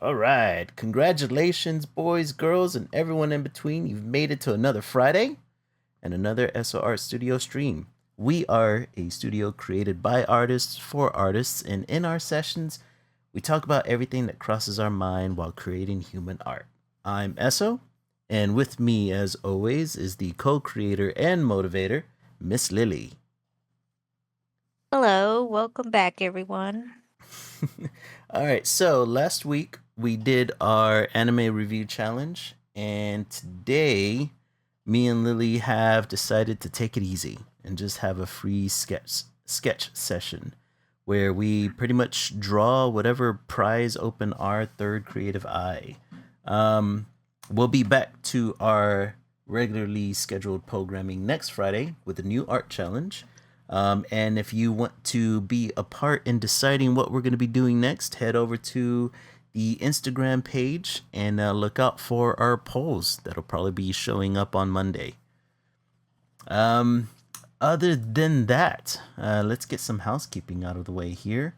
All right. Congratulations, boys, girls, and everyone in between. You've made it to another Friday and another SOR Studio stream. We are a studio created by artists for artists, and in our sessions, we talk about everything that crosses our mind while creating human art. I'm Esso, and with me, as always, is the co creator and motivator, Miss Lily. Hello, welcome back, everyone. All right, so last week we did our anime review challenge, and today me and Lily have decided to take it easy and just have a free sketch session where we pretty much draw whatever prize open our third creative eye. Um, we'll be back to our regularly scheduled programming next Friday with a new art challenge. And if you want to be a part in deciding what we're going to be doing next, head over to the Instagram page and look out for our polls. That'll probably be showing up on Monday. Um, Other than that, let's get some housekeeping out of the way here.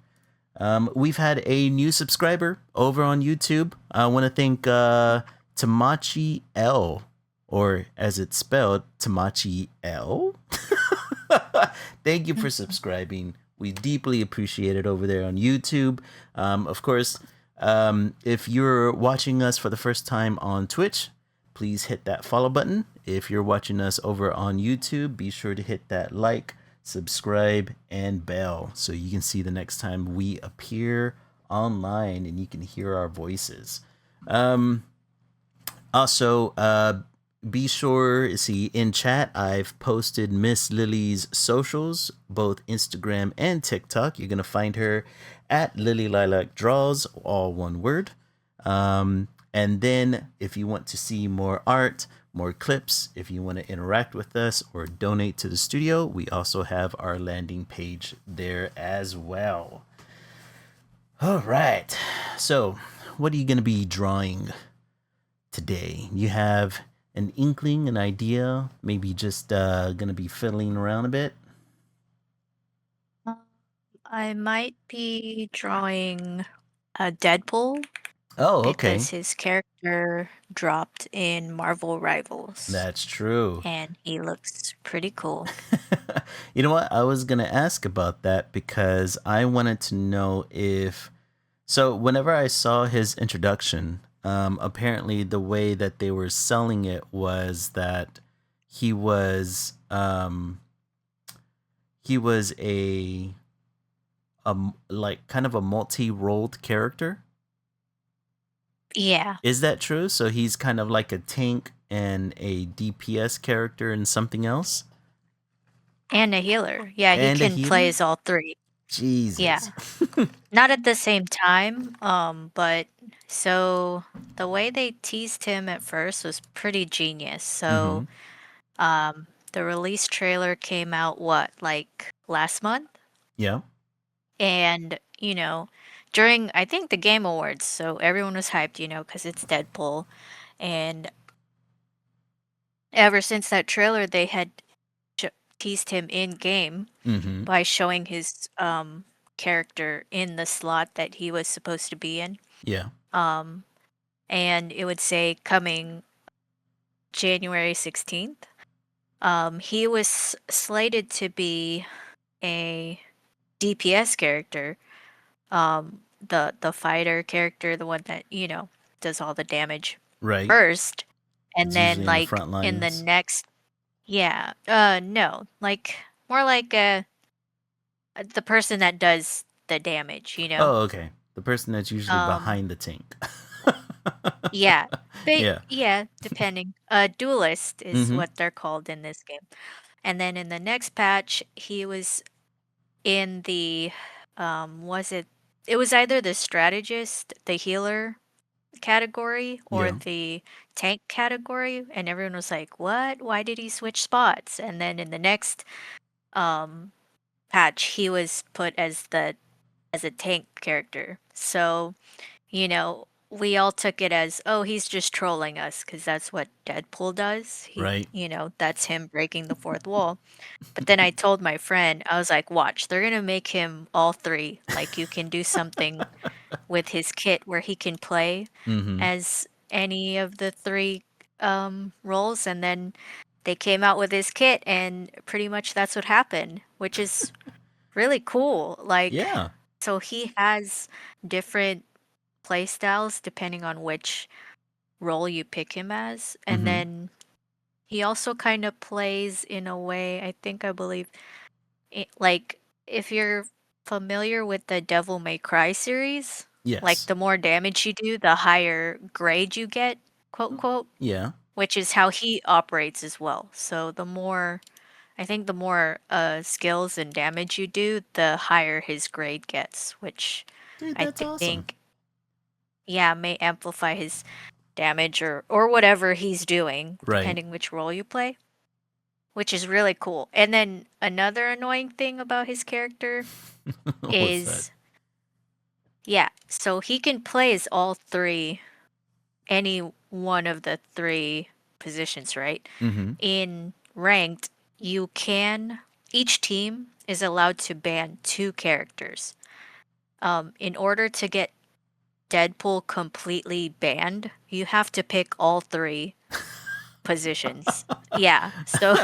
We've had a new subscriber over on YouTube. I want to thank Tamachi L, or as it's spelled, Tamachi L. Thank you for subscribing. We deeply appreciate it over there on YouTube. Of course, if you're watching us for the first time on Twitch, please hit that follow button. If you're watching us over on YouTube, be sure to hit that like, subscribe, and bell so you can see the next time we appear online and you can hear our voices. Also, be sure, see, in chat, I've posted Miss Lily's socials, both Instagram and TikTok. You're going to find her at Lily Lilac Draws, all one word. And then if you want to see more art, more clips, if you want to interact with us or donate to the studio, we also have our landing page there as well. All right. So, what are you going to be drawing today? You have an inkling, an idea, maybe just going to be fiddling around a bit? I might be drawing a Deadpool Oh, okay. because his character dropped in Marvel Rivals That's true. and he looks pretty cool. You know what? I was going to ask about that because I wanted to know if. So, whenever I saw his introduction, apparently the way that they were selling it was that he was he was a like kind of a multi-rolled character. Yeah, Is that true? So he's kind of like a tank and a DPS character and something else? and a healer. Yeah, he And a can play healer? as all three. Jesus. Yeah, not at the same time, but so the way they teased him at first was pretty genius. Mm-hmm. The release trailer came out what, like last month? Yeah. And, during I think the Game Awards, so everyone was hyped, because it's Deadpool. And ever since that trailer, they had sh teased him in game Mm-hmm. by showing his character in the slot that he was supposed to be in. Yeah. Um, and it would say coming January 16th. He was slated to be a DPS character, the fighter character, the one that, does all the damage Right. first, and It's then usually in the like front in the lines. next yeah, no, like more like the person that does the damage. Oh, okay. The person that's usually Um behind the tank. yeah. Yeah. Yeah, depending. Duelist is Mm-hmm. what they're called in this game. And then in the next patch, he was in the was it was either the strategist, the healer category, or Yeah. the tank category, and everyone was like, "What? Why did he switch spots?" And then in the next um patch, he was put as a tank character. So, we all took it as, "Oh, he's just trolling us," because that's what Deadpool does. Right. That's him breaking the fourth wall. But then I told my friend, I was like, "Watch, they're gonna make him all three. Like, you can do something with his kit where he can play Mm-hmm. as any of the three roles, and then they came out with his kit, and pretty much that's what happened, which is really cool. Like, Yeah. so he has different play styles depending on which role you pick him as, and Mm-hmm. then he also kind of plays in a way, I believe, like if you're familiar with the Devil May Cry series, like Yes. the more damage you do, the higher grade you get, quote quote, Yeah. which is how he operates as well. So the more, I think the more skills and damage you do, the higher his grade gets, which Dude, I that's awesome. think, yeah, may amplify his damage or whatever he's doing, Right. depending which role you play, which is really cool. And then another annoying thing about his character What's that? is, yeah, so he can play as all three, any one of the three positions, right? Mm-hmm. In ranked, you can, each team is allowed to ban two characters. In order to get Deadpool completely banned, you have to pick all three positions. Yeah, so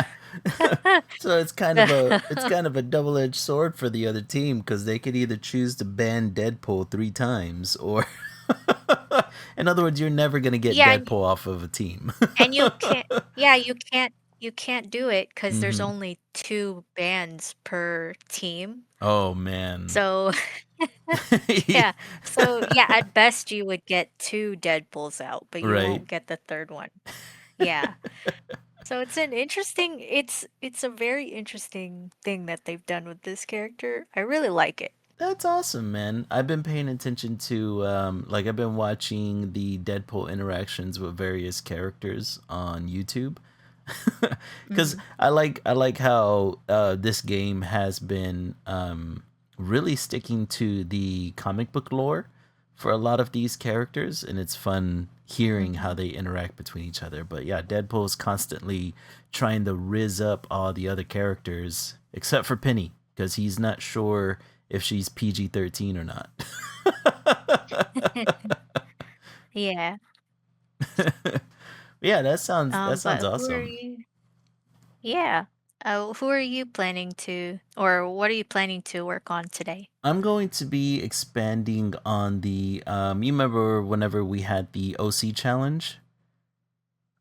So it's the kind of a double-edged sword for the other team because they could either choose to ban Deadpool 3 times, or in other words, you're never gonna get yeah, Deadpool off of a team. and you can't, yeah, you can't do it because there's Mm-hmm. only two bans per team. Oh man. So yeah, so yeah, at best you would get two Deadpools out, but you Right. won't get the third one. Yeah. So it's a very interesting thing that they've done with this character. I really like it. That's awesome, man. I've been paying attention to like I've been watching the Deadpool interactions with various characters on YouTube. Cuz Mhm. I like how this game has been really sticking to the comic book lore for a lot of these characters, and it's fun hearing how Mhm. they interact between each other. But yeah, Deadpool's constantly trying to rizz up all the other characters except for Penny because he's not sure if she's PG-13 or not. Yeah. Yeah, that sounds But who are awesome. you? Yeah. Who are you planning to, or what are you planning to work on today? I'm going to be expanding on the you remember whenever we had the OC challenge?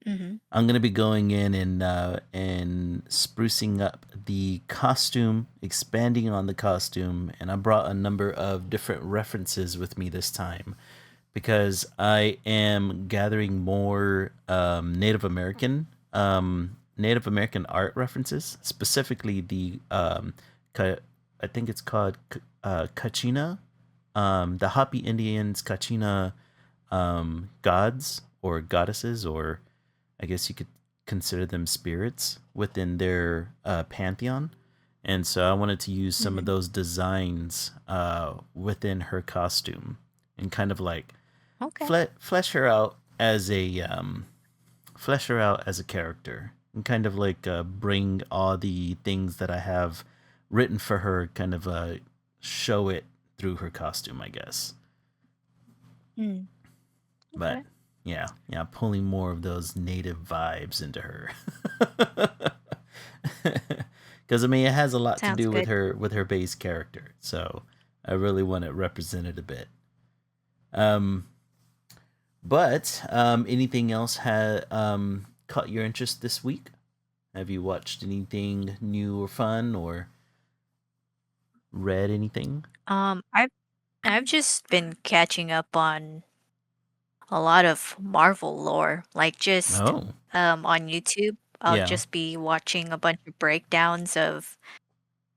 Mhm. I'm gonna be going in and sprucing up the costume, expanding on the costume, and I brought a number of different references with me this time because I am gathering more Native American art references, specifically the I think it's called Kachina, the Hopi Indians Kachina gods or goddesses, or I guess you could consider them spirits within their pantheon. And so I wanted to use some of Mhm. those designs within her costume and kind of like Okay. flesh her out as a character, and kind of like bring all the things that I have written for her, kind of show it through her costume, I guess. Mm. But Okay. yeah, pulling more of those native vibes into her. Because I mean, it has a lot to Sounds do good. with her base character, so I really want it represented a bit. Um, but anything else had caught your interest this week? Have you watched anything new or fun, or read anything? I've just been catching up on a lot of Marvel lore, like just Oh, on YouTube. I'll yeah. just be watching a bunch of breakdowns of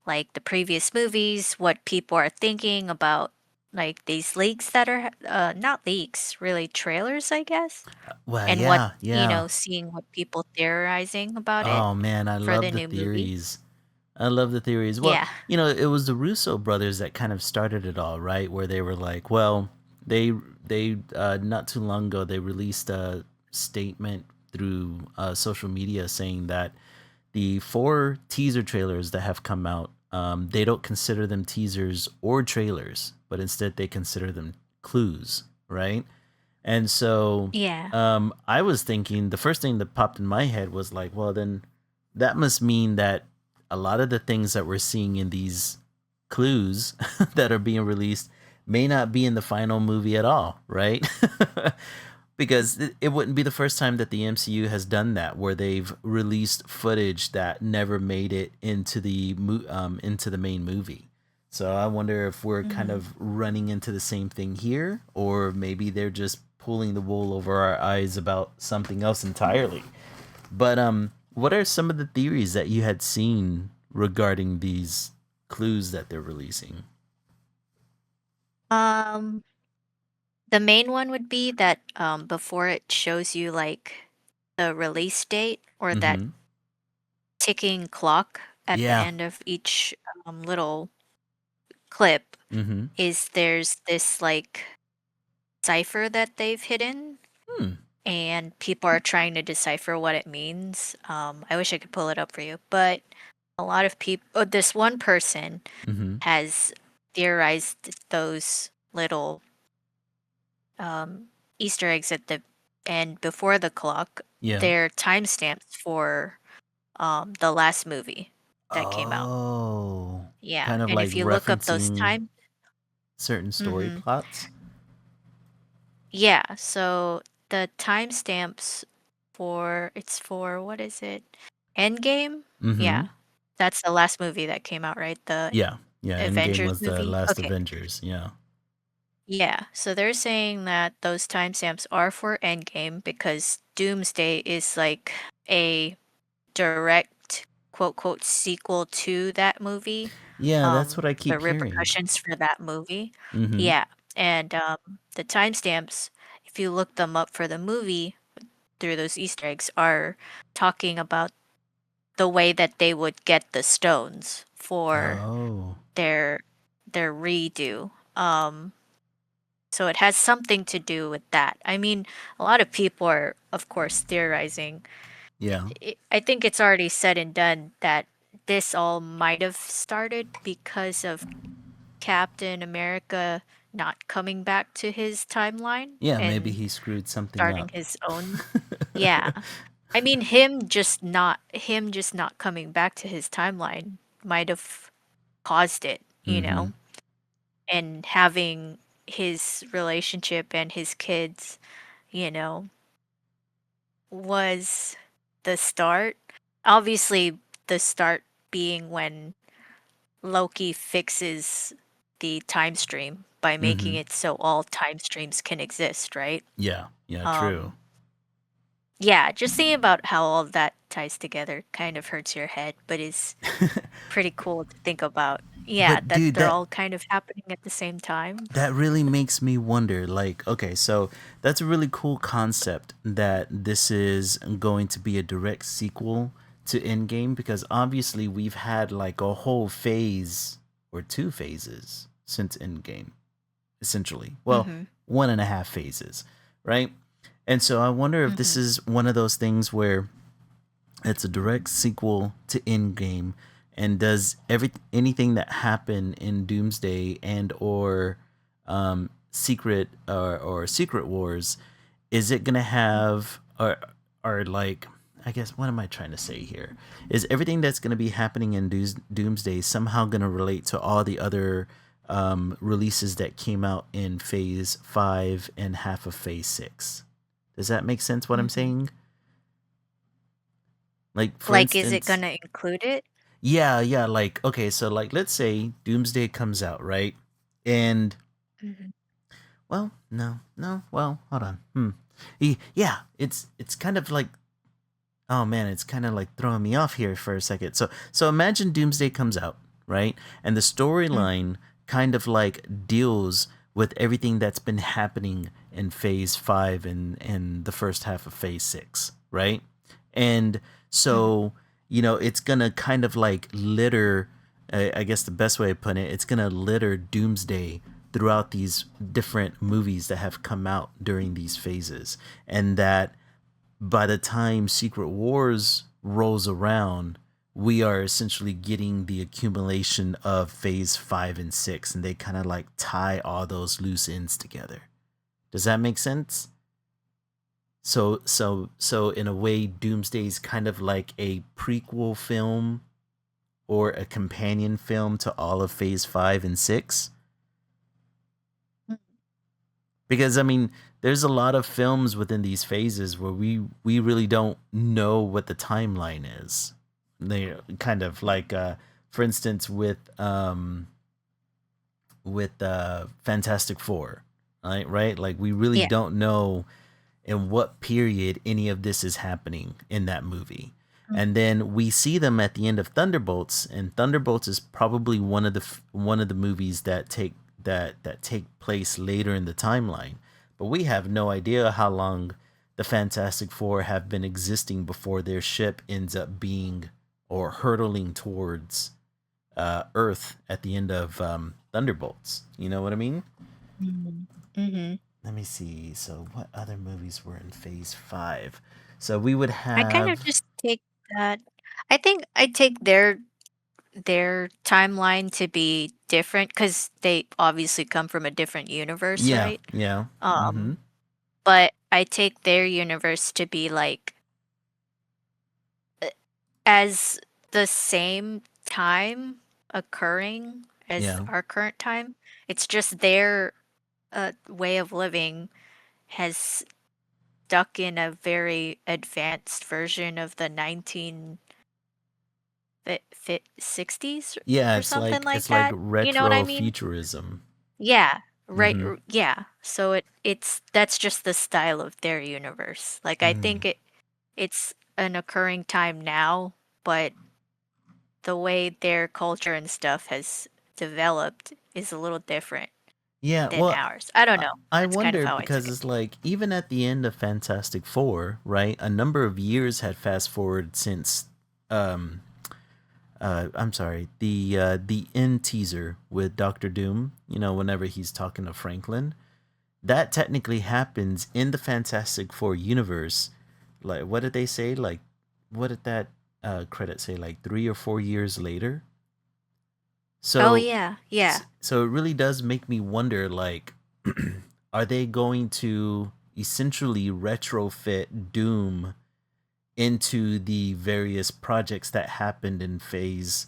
like the previous movies, what people are thinking about like these leaks that are not leaks, really trailers, I guess. Well, And what, yeah, yeah. seeing what people theorizing about it Oh man, I for love the the new movie. theories. I love the theories. Well, Yeah. it was the Russo brothers that kind of started it all, right? Where they were like, well, they not too long ago they released a statement through social media saying that the 4 teaser trailers that have come out, they don't consider them teasers or trailers, but instead they consider them clues, right? And so Yeah. I was thinking the first thing that popped in my head was like, well, then that must mean that a lot of the things that we're seeing in these clues that are being released may not be in the final movie at all, right? Because it wouldn't be the first time that the MCU has done that, where they've released footage that never made it into the main movie. So I wonder if we're kind Mm. of running into the same thing here, or maybe they're just pulling the wool over our eyes about something else entirely. But what are some of the theories that you had seen regarding these clues that they're releasing? Um, the main one would be that before it shows you like the release date or that Mm-hmm. ticking clock at the Yeah. end of each little clip Mm-hmm. is there's this like cipher that they've hidden Hmm. and people are trying to decipher what it means. I wish I could pull it up for you, but a lot of people, oh, this one person Mm-hmm. has theorized those little um, Easter eggs at the end before the clock. Yeah. They're timestamps for the last movie that came out. Oh, Yeah, kind of and like if you look up those referencing time, certain story hmm plots. yeah, so the timestamps for it's for what is it? Endgame? Mm-hmm. Yeah. That's the last movie that came out, right? The Yeah. Yeah. Endgame Avengers was the movie? last Okay. Avengers. Yeah. Yeah. So they're saying that those timestamps are for Endgame because Doomsday is like a direct quote quote sequel to that movie. Yeah, that's what I The keep hearing. repercussions for that movie. Mm-hmm. Yeah. And the timestamps, if you look them up for the movie through those Easter eggs, are talking about the way that they would get the stones for Oh. their their redo. So it has something to do with that. I mean, a lot of people are, of course, theorizing. Yeah. I think it's already said and done that this all might have started because of Captain America not coming back to his timeline Yeah, maybe and he screwed something starting up. his own. Yeah. I mean, him just not coming back to his timeline might have caused it, you Mm-hmm. know, and having his relationship and his kids, you know, was the start. Obviously, the start being when Loki fixes the time stream by making Mm-hmm. it so all time streams can exist, right? Yeah. Yeah, true. Um, yeah, just thinking about how all of that ties together kind of hurts your head, but is pretty cool to think about. Yeah, But that dude, they're all kind of happening at the same time. that really makes me wonder, like, okay, so that's a really cool concept that this is going to be a direct sequel to Endgame, because obviously we've had like a whole phase or two phases since Endgame, essentially. Well, Mhm. 1.5 phases, right? And so I wonder if this Mhm. is one of those things where it's a direct sequel to Endgame, and does anything that happened in Doomsday and or Secret Wars, is it gonna have or like, I guess, what am I trying to say here? Is everything that's gonna be happening in Doomsday somehow gonna relate to all the other releases that came out in Phase 5 and half of Phase 6? Does that make sense? What I'm Mhm. saying? Like, for Like, is it instance, gonna include it? yeah, yeah, like, okay, so like let's say Doomsday comes out, right? And Mhm. well, no, no, well, hold on. Yeah, it's kind of like, oh man, it's kind of like throwing me off here for a second. So imagine Doomsday comes out, right? And the Mhm. storyline kind of like deals with everything that's been happening in Phase 5 and the first half of Phase 6, right? And Mhm. so, it's gonna kind of like litter, I guess the best way to put it, it's gonna litter Doomsday throughout these different movies that have come out during these phases. And that by the time Secret Wars rolls around, we are essentially getting the accumulation of phase 5 and 6, and they kind of like tie all those loose ends together. Does that make sense? So in a way, Doomsday is kind of like a prequel film or a companion film to all of phase 5 and 6. Mm. Because I mean, there's a lot of films within these phases where we really don't know what the timeline is. They kind of like for instance with Fantastic Four, right? Like we really Yeah. don't know in what period any of this is happening in that movie. Mm. And then we see them at the end of Thunderbolts, and Thunderbolts is probably one of the movies that take place later in the timeline. But we have no idea how long the Fantastic Four have been existing before their ship ends up being or hurtling towards Earth at the end of Thunderbolts. You know what I mean? Mm. Mm-hmm. Let me see. So, what other movies were in Phase 5? So, we would I kind of have. just take that. I think I take their timeline to be different because they obviously come from a different universe, Yeah, right? yeah. Mm-hmm. Um, but I take their universe to be like uh, as the same time occurring as Yeah. our current time. It's just their way of living has stuck in a very advanced version of the 1960s Yeah, or something like it's like that. You know what I retro mean? futurism. Yeah, right. Mm-hmm. Yeah. So it's that's just the style of their universe. Like I Mm. think it's an occurring time now, but the way their culture and stuff has developed is a little different Yeah, than well, ours. I don't know. I That's kind of wonder how I took because it. it's like even at the end of Fantastic Four, right? A number of years had fast forward since um I'm sorry, the end teaser with Doctor Doom, you know, whenever he's talking to Franklin. That technically happens in the Fantastic Four universe. Like what did they say? Like what did that credit say? Like 3 or 4 years later? Oh So yeah, yeah. so it really does make me wonder like are they going to essentially retrofit Doom into the various projects that happened in phase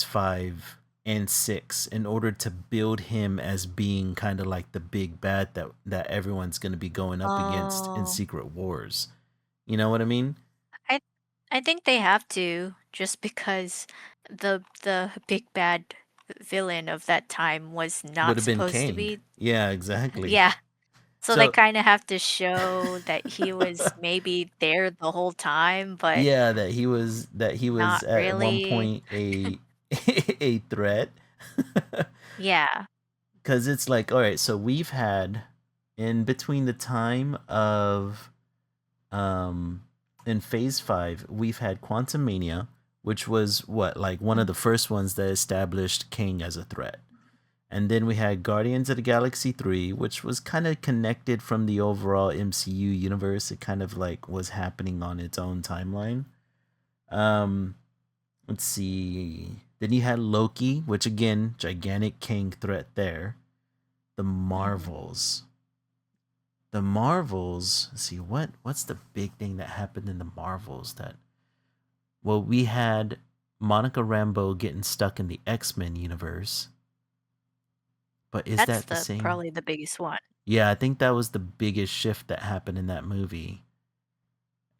5 and 6 in order to build him as being kind of like the big bad that everyone's going to be going up against in Oh, Secret Wars. You know what I mean? I I think they have to just because the big bad villain of that time was Would not have been supposed to Kang. be. Yeah, exactly. Yeah. So they So kind of have to show that he was maybe there the whole time, but yeah, that he was not at one really. point a a threat. Yeah. Cuz it's like, all right, so we've had in between the time of um in phase 5, we've had Quantum Mania, which was what like one of Mm. the first ones that established King as a threat. And then we had Guardians of the Galaxy 3, which was kind of connected from the overall MCU universe. It kind of like was happening on its own timeline. Um, let's see. Then you had Loki, which again, gigantic king threat there. The Mhm. Marvels. The Marvels. Let's see what's the big thing that happened in the Marvels that well we had Monica Rambeau getting stuck in the X-Men universe. But is That's that the the same? probably the biggest one. Yeah, I think that was the biggest shift that happened in that movie.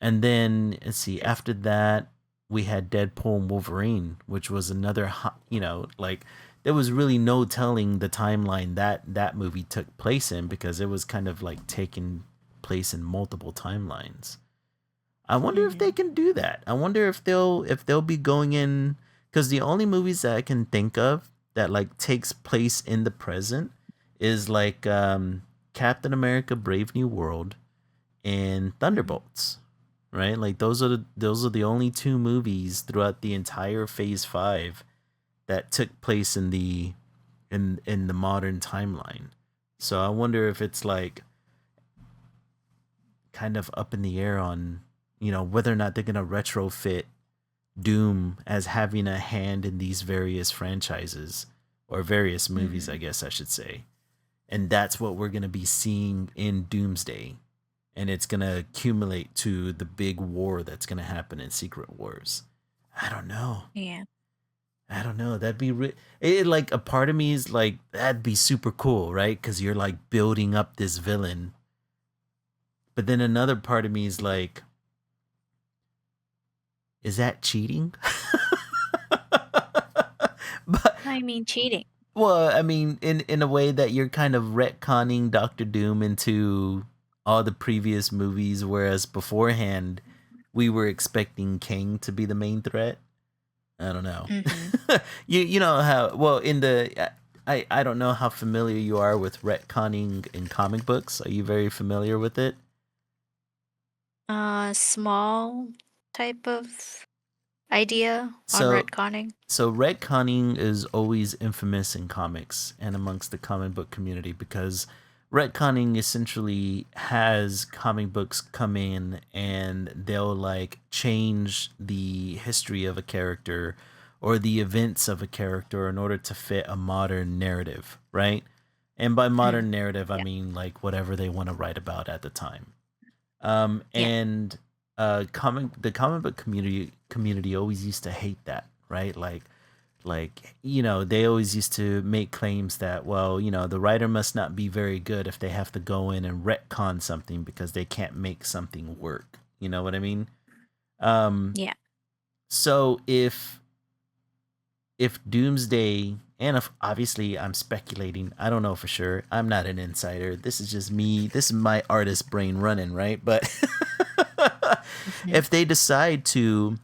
And then let's see, Is after that we had Deadpool and Wolverine, which was another you know, like there was really no telling the timeline that that movie took place in because it was kind of like taking place in multiple timelines. I wonder if they Mhm. can do that. I wonder if they'll be going in cuz the only movies that I can think of that like takes place in the present is like Captain America Brave New World and Mhm. Thunderbolts, right? Like those are the only two movies throughout the entire Phase 5 that took place in the modern timeline. So I wonder if it's like kind of up in the air on, you know, whether or not they're going to retrofit Doom as having a hand in these various franchises or various movies, I Hmm. guess I should say. And that's what we're going to be seeing in Doomsday. And it's going to accumulate to the big war that's going to happen in Secret Wars. I don't know. Yeah. I don't know. That'd be like a part of me is like that'd be super cool, right? Because you're like building up this villain, but then another part of me is like, is that cheating? but I mean, cheating. well, I mean, in a way that you're kind of retconning Doctor Doom into all the previous movies, whereas beforehand we were expecting King to be the main threat. I don't know. Hmm. You know how well in the I don't know how familiar you are with retconning in comic books. Are you very familiar with it? Small type of idea on So retconning. so retconning is always infamous in comics and amongst the comic book community because retconning essentially has comic books come in and they'll like change the history of a character or the events of a character in order to fit a modern narrative, right? And by Mm. modern narrative, I Yeah. mean like whatever they want to write about at the time. Yeah. And the comic book community always used to hate that, right? Like you know they always used to make claims that well you know the writer must not be very good if they have to go in and retcon something because they can't make something work. You know what I mean? Um, Yeah. so if Doomsday and if obviously I'm speculating, I don't know for sure. I'm not an insider. This is just me. This is my artist brain running, right? But Hmm. if they decide to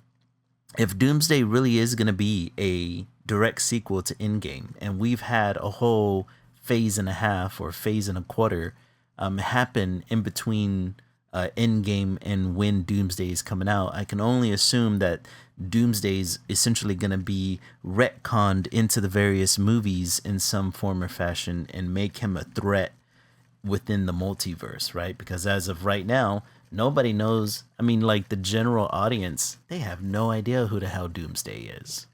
if Doomsday really is going to be a direct sequel to Endgame, and we've had a whole phase and a half or phase and a quarter happen in between Endgame and when Doomsday is coming out, I can only assume that Doomsday is essentially going to be retconned into the various movies in some form or fashion and make him a threat within the multiverse, right? Because as of right now, nobody knows. I mean, like the general audience, they have no idea who the hell Doomsday is.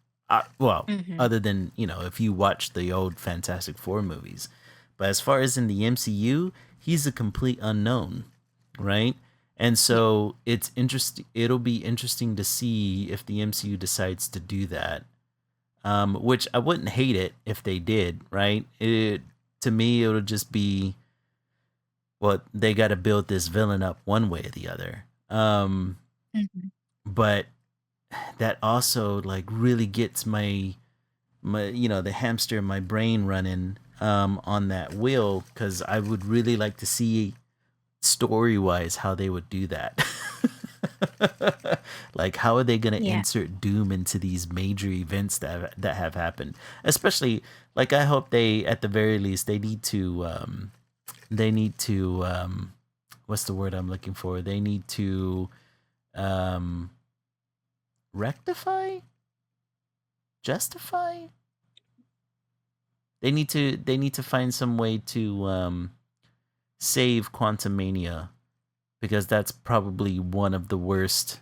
Well, Hmm. other than, you know, if you watch the old Fantastic Four movies. But as far as in the MCU, he's a complete unknown, right? And Yeah. so it's interesting. It'll be interesting to see if the MCU decides to do that. Which I wouldn't hate it if they did, right? It to me, it'll just be well, they got to build this villain up one way or the other. Hmm. But that also like really gets my you know the hamster in my brain running on that wheel because I would really like to see story wise how they would do that. Like how are they going to Yeah. insert Doom into these major events that have happened? Especially like I hope they at the very least they need to what's the word I'm looking for? They need to um rectify, justify. They need to find some way to save Quantum Mania because that's probably one of the worst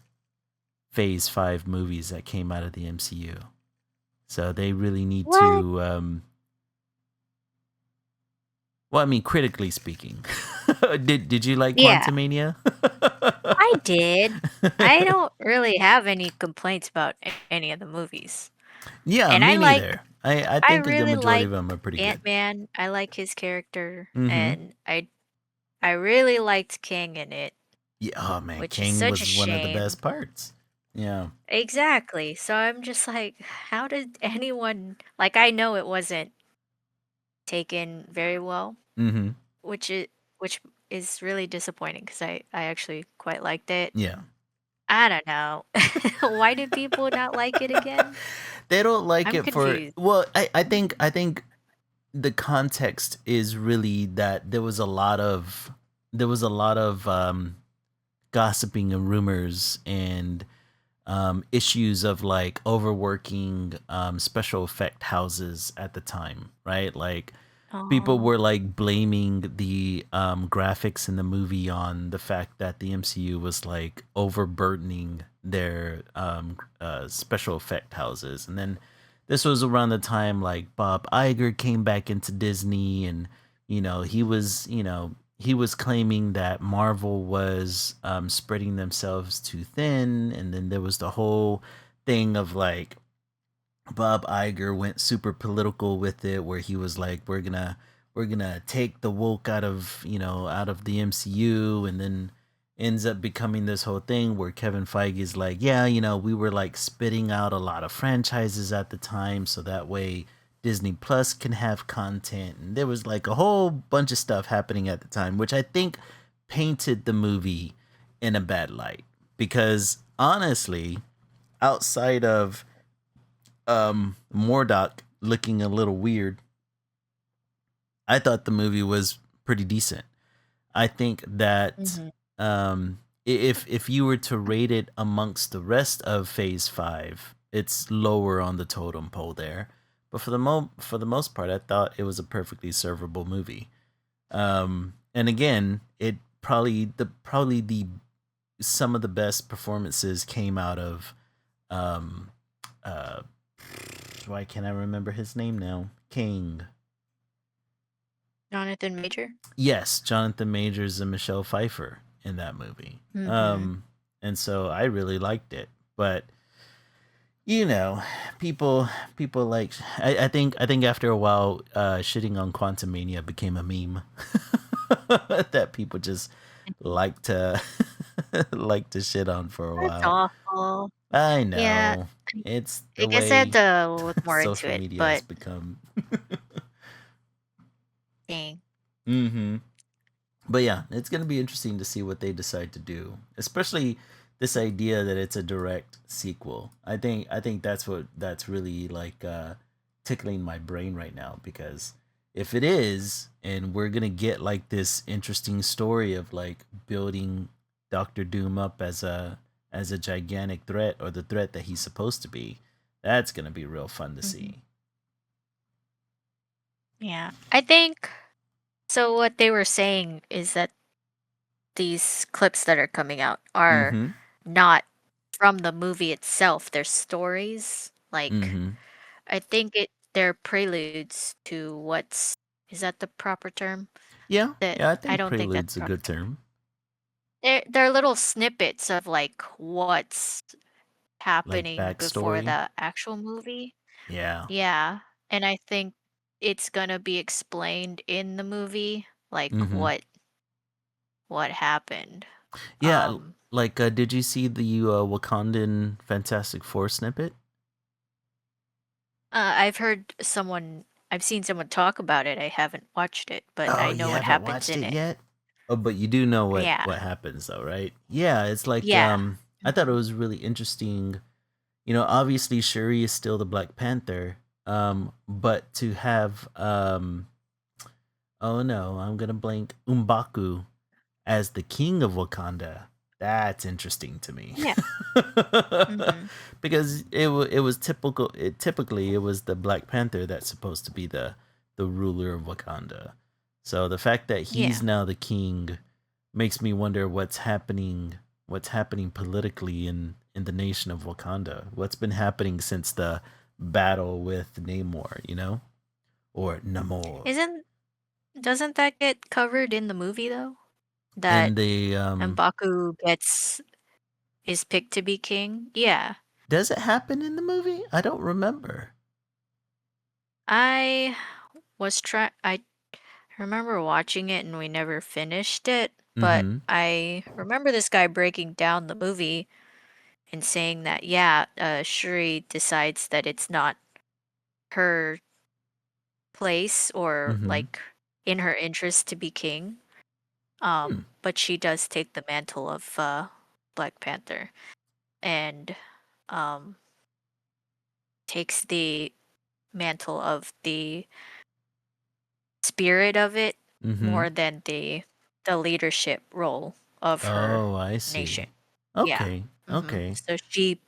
Phase 5 movies that came out of the MCU. So they really need What? to well, I mean critically speaking. Did you like Yeah, Quantumania? I did. I don't really have any complaints about any of the movies. Yeah, And me neither. I I think a good really majority of like them are pretty good. Ant-Man. I like his character, Mm-hmm. and I really liked King in it, Yeah, oh man, which is King such a was one of the shame. best parts. Yeah. Exactly. So I'm just like, how did anyone like I know it wasn't taken very well, Mm-hmm. which is really disappointing because I actually quite liked it. Yeah. I don't know. Why did people not like it again? They don't like I'm it for confused. well, I think the context is really that there was a lot of gossiping and rumors and issues of like overworking special effect houses at the time, right? Like people Oh. were like blaming the graphics in the movie on the fact that the MCU was like overburdening their special effect houses. And then this was around the time like Bob Iger came back into Disney, and he was claiming that Marvel was spreading themselves too thin. And then there was the whole thing of like Bob Iger went super political with it, where he was like, "We're gonna take the woke out of the MCU," and then ends up becoming this whole thing where Kevin Feige is like, "Yeah, we were like spitting out a lot of franchises at the time, so that way Disney Plus can have content." And there was like a whole bunch of stuff happening at the time, which I think painted the movie in a bad light because honestly, outside of Mordok looking a little weird, I thought the movie was pretty decent. I think that Mm-hmm. if you were to rate it amongst the rest of Phase 5, it's lower on the totem pole there. But for the most part, I thought it was a perfectly servable movie. And again, it probably the some of the best performances came out of um uh why can't I remember his name now? King. Jonathan Major. Yes, Jonathan Majors and Michelle Pfeiffer in that movie. Mm-hmm. And so I really liked it. But you know, people people like I think after a while, shitting on Quantum Mania became a meme that people just like to like to shit on for a That's while. awful. I Yeah, know. It's I the guess I had way to look more into social it, media has but become. dang. Mm-hmm. But yeah, it's gonna be interesting to see what they decide to do, especially this idea that it's a direct sequel. I think that's really like tickling my brain right now, because if it is, and we're gonna get like this interesting story of like building Doctor Doom up as a gigantic threat, or the threat that he's supposed to be, that's gonna be real fun to Mhm. see. Yeah. I think so. What they were saying is that these clips that are coming out are Mm-hmm. not from the movie itself. They're stories. Like, Mm-hmm. I think they're preludes to what's, is that the proper term? Yeah, That yeah, I I think don't think that's prelude's the a proper good term. term. They're little snippets of like what's Like happening before backstory. the actual movie. Yeah. Yeah, and I think it's gonna be explained in the movie, like Mm-hmm. what happened. Yeah, Um, like did you see the Wakandan Fantastic Four snippet? I've seen someone talk about it. I haven't watched it, but Oh, I you know what haven't happens watched in it it. yet? Oh, but you do know Yeah, what happens though, right? Yeah, it's like yeah. I thought it Mhm. was really interesting. Obviously Shuri is still the Black Panther, but to have oh no, I'm going to blank, Umbaku as the king of Wakanda. That's interesting to me. Yeah. Mhm. Because it was typical, typically it was the Black Panther that's supposed to be the ruler of Wakanda. So the fact that he's Yeah. now the king makes me wonder what's happening politically in the nation of Wakanda. What's been happening since the battle with Namor, or Namor. Isn't doesn't that get covered in the movie though? And That the M'Baku gets is picked to be king? Yeah. does it happen in the movie? I don't remember. I I remember watching it and we never finished it, but Mhm. I remember this guy breaking down the movie and saying that, yeah, Shuri decides that it's not her place or Mhm. like in her interest to be king. Hmm. But she does take the mantle of Black Panther and um, takes the mantle of the spirit of it Mhm. more than the leadership role of her Oh, I nation. see. Yeah. Okay. Okay. So she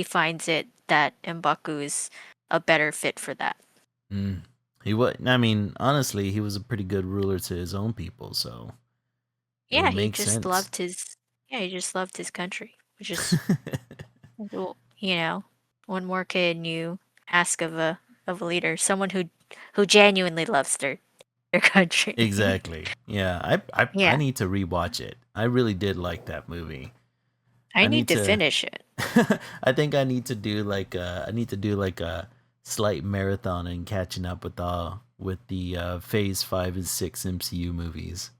finds it that M'Baku is a better fit for that. Mm. He was. I mean, honestly, he was a pretty good ruler to his own people, so it Yeah, would he make just sense. loved his yeah, he just loved his country, which is, well, one more kid you ask of a leader, someone who genuinely loves their country. Exactly. Yeah, I Yeah, need to rewatch it. I really did like that movie. I I need need to to. finish it. I think I need to do like a slight marathon and catching up with the Phase 5 and 6 MCU movies,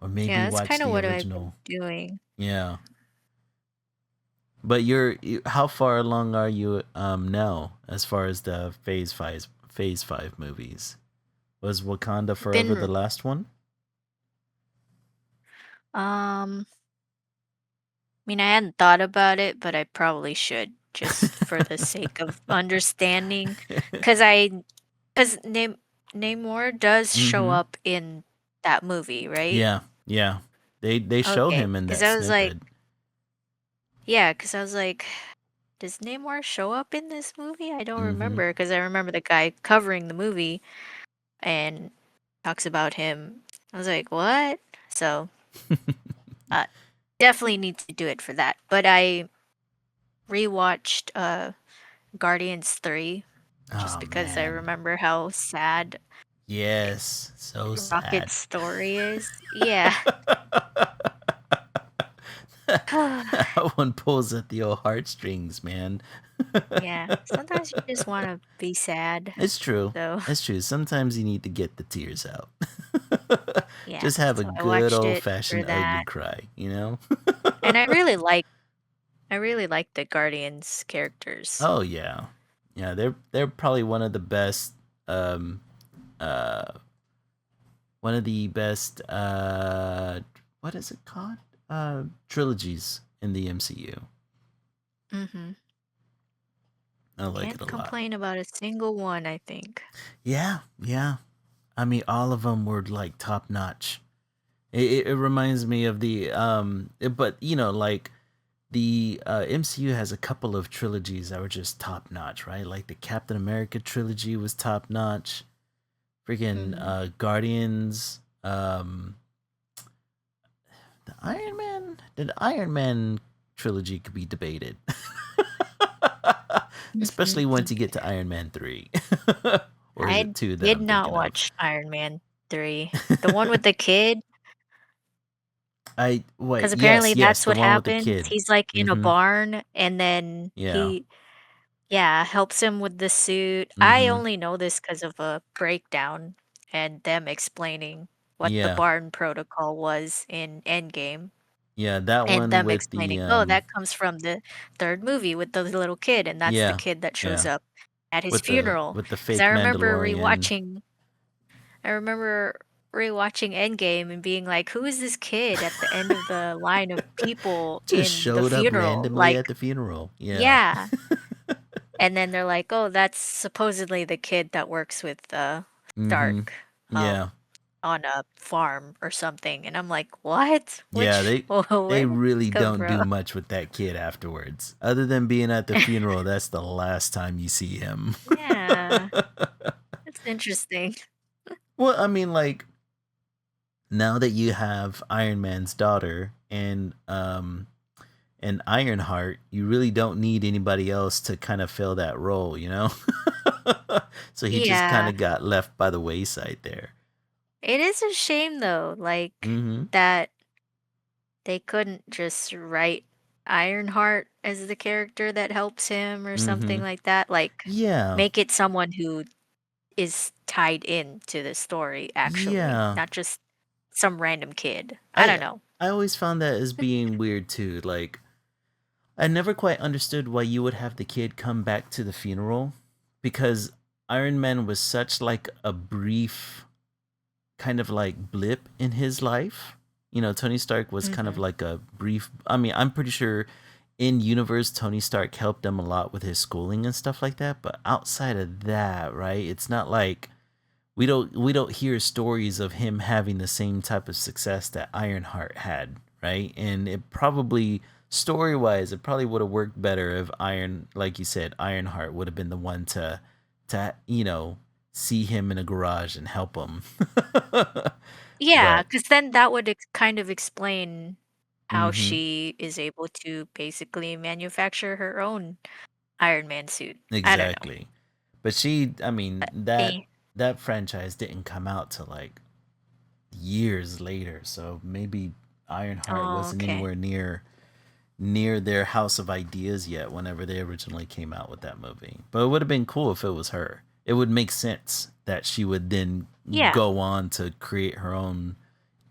or maybe Yeah, that's watch kind of the what I've been original. doing. Yeah, but how far along are you now as far as the Phase 5 movies? Was Wakanda Forever the Been last one? I mean, I hadn't thought about it, but I probably should just for the sake of understanding, because because Namor does show Mm-hmm. up in that movie, right? Yeah, yeah. They show Okay, him in because that I was like, snippet. yeah, because I was like, does Namor show up in this movie? I don't Mm-hmm. remember because I remember the guy covering the movie and talks about him. I was like, what? So, uh, definitely need to do it for that. But I rewatched Guardians 3 just Oh because I man. remember how sad Yes, so sad. Rocket's story is. Yeah. That one pulls at the old heartstrings, man. Yeah. Sometimes you just want to be sad. It's true. So, It's true. Sometimes you need to get the tears out. yeah. Just have a So I good watched old it for fashioned ugly that. cry, you know? And I really like the Guardians characters. Oh yeah. Yeah, they're probably um uh one of the best what is it called? Trilogies in the MCU. Mhm. I like it Can't a lot. complain about a single one, I think. Yeah, yeah. I mean, all of them were like top notch. It reminds me of but like the MCU has a couple of trilogies that were just top notch, right? Like the Captain America trilogy was top notch. Freaking Mhm. Guardians, the Iron Man trilogy could be debated, especially once you get to Iron Man 3. Or is it I 2 that did I'm not thinking of? watch Iron Man 3. The one with the kid, I wait, because yes, apparently yes, that's the what one with the happens. kid. He's, like, in a Mm-hmm. barn, and then Yeah. yeah, helps him with the suit. I Mm-hmm. only know this because of a breakdown and them explaining what the Yeah. barn protocol was in Endgame, Yeah, that and one them with the explaining, "Oh, that comes from the 3rd movie with the little kid, and that's the yeah, kid that shows yeah, up at his funeral." with the Because I fake remember Mandalorian. rewatching Endgame and being like, "Who is this kid at the end of the line of people Just in the showed up funeral?" randomly Like, at the funeral. Yeah. yeah. And then they're like, "Oh, that's supposedly the kid that works with, Mm-hmm. Stark, Yeah. on a farm or something." And I'm like, "What? Yeah, Which where they did this really come don't from?" do much with that kid afterwards. Other than being at the funeral, that's the last time you see him. Yeah, that's interesting. Well, I mean, like now that you have Iron Man's daughter and Ironheart, you really don't need anybody else to kind of fill that role, you know? So he just kind Yeah. of got left by the wayside there. It is a shame though, like, Mm-hmm. that they couldn't just write Ironheart as the character that helps him or Mm-hmm. something like that, like, Yeah. make it someone who is tied in to the story, actually, Yeah. not just some random kid. I don't I know. I always found that as being weird too. Like I never quite understood why you would have the kid come back to the funeral because Iron Man was such like a brief kind of like blip in his life. You know, Tony Stark was kind of Mhm. like a brief. I mean, I'm pretty sure in universe Tony Stark helped him a lot with his schooling and stuff like that, but outside of that, right? It's not like we don't hear stories of him having the same type of success that Ironheart had, right? And it probably story wise, it probably would have worked better if like you said, Ironheart would have been the one to see him in a garage and help him. Yeah, But because then that would kind of explain how mm-hmm, she is able to basically manufacture her own Iron Man suit. I don't know. exactly. But she, I mean, that Eh. that franchise didn't come out till like years later, so maybe Ironheart Oh, wasn't okay. anywhere near their house of ideas yet whenever they originally came out with that movie. But it would have been cool if it was her. It would make sense that she would then Yeah. go on to create her own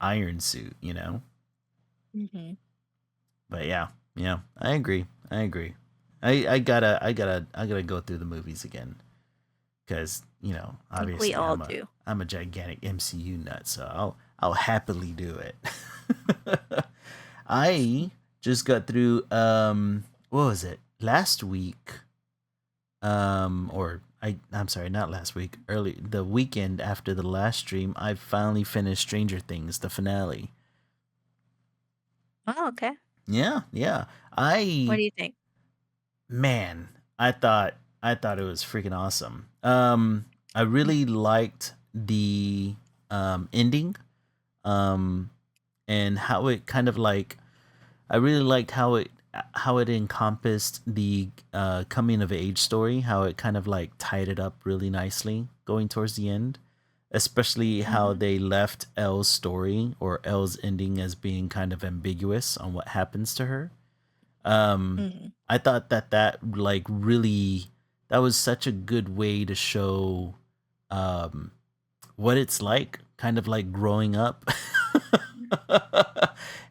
iron suit, you know? Mhm. But yeah, yeah, I agree. I agree. I gotta go through the movies again because I think we obviously all I'm a do. I'm a gigantic MCU nut, so I'll happily do it. I just got through what was it last week, or I'm sorry, not last week, early the weekend after the last stream. I finally finished Stranger Things, the finale. Oh, okay. Yeah, yeah. What I do you think? Man, I thought it was freaking awesome. I Mm. really liked the ending, um, and how it kind of like I really liked how it encompassed the coming of age story, how it kind of like tied it up really nicely going towards the end, especially how Mhm. they left Elle's story or Elle's ending as being kind of ambiguous on what happens to her. um Mhm. I thought that like really, that was such a good way to show um what it's like kind of like growing up.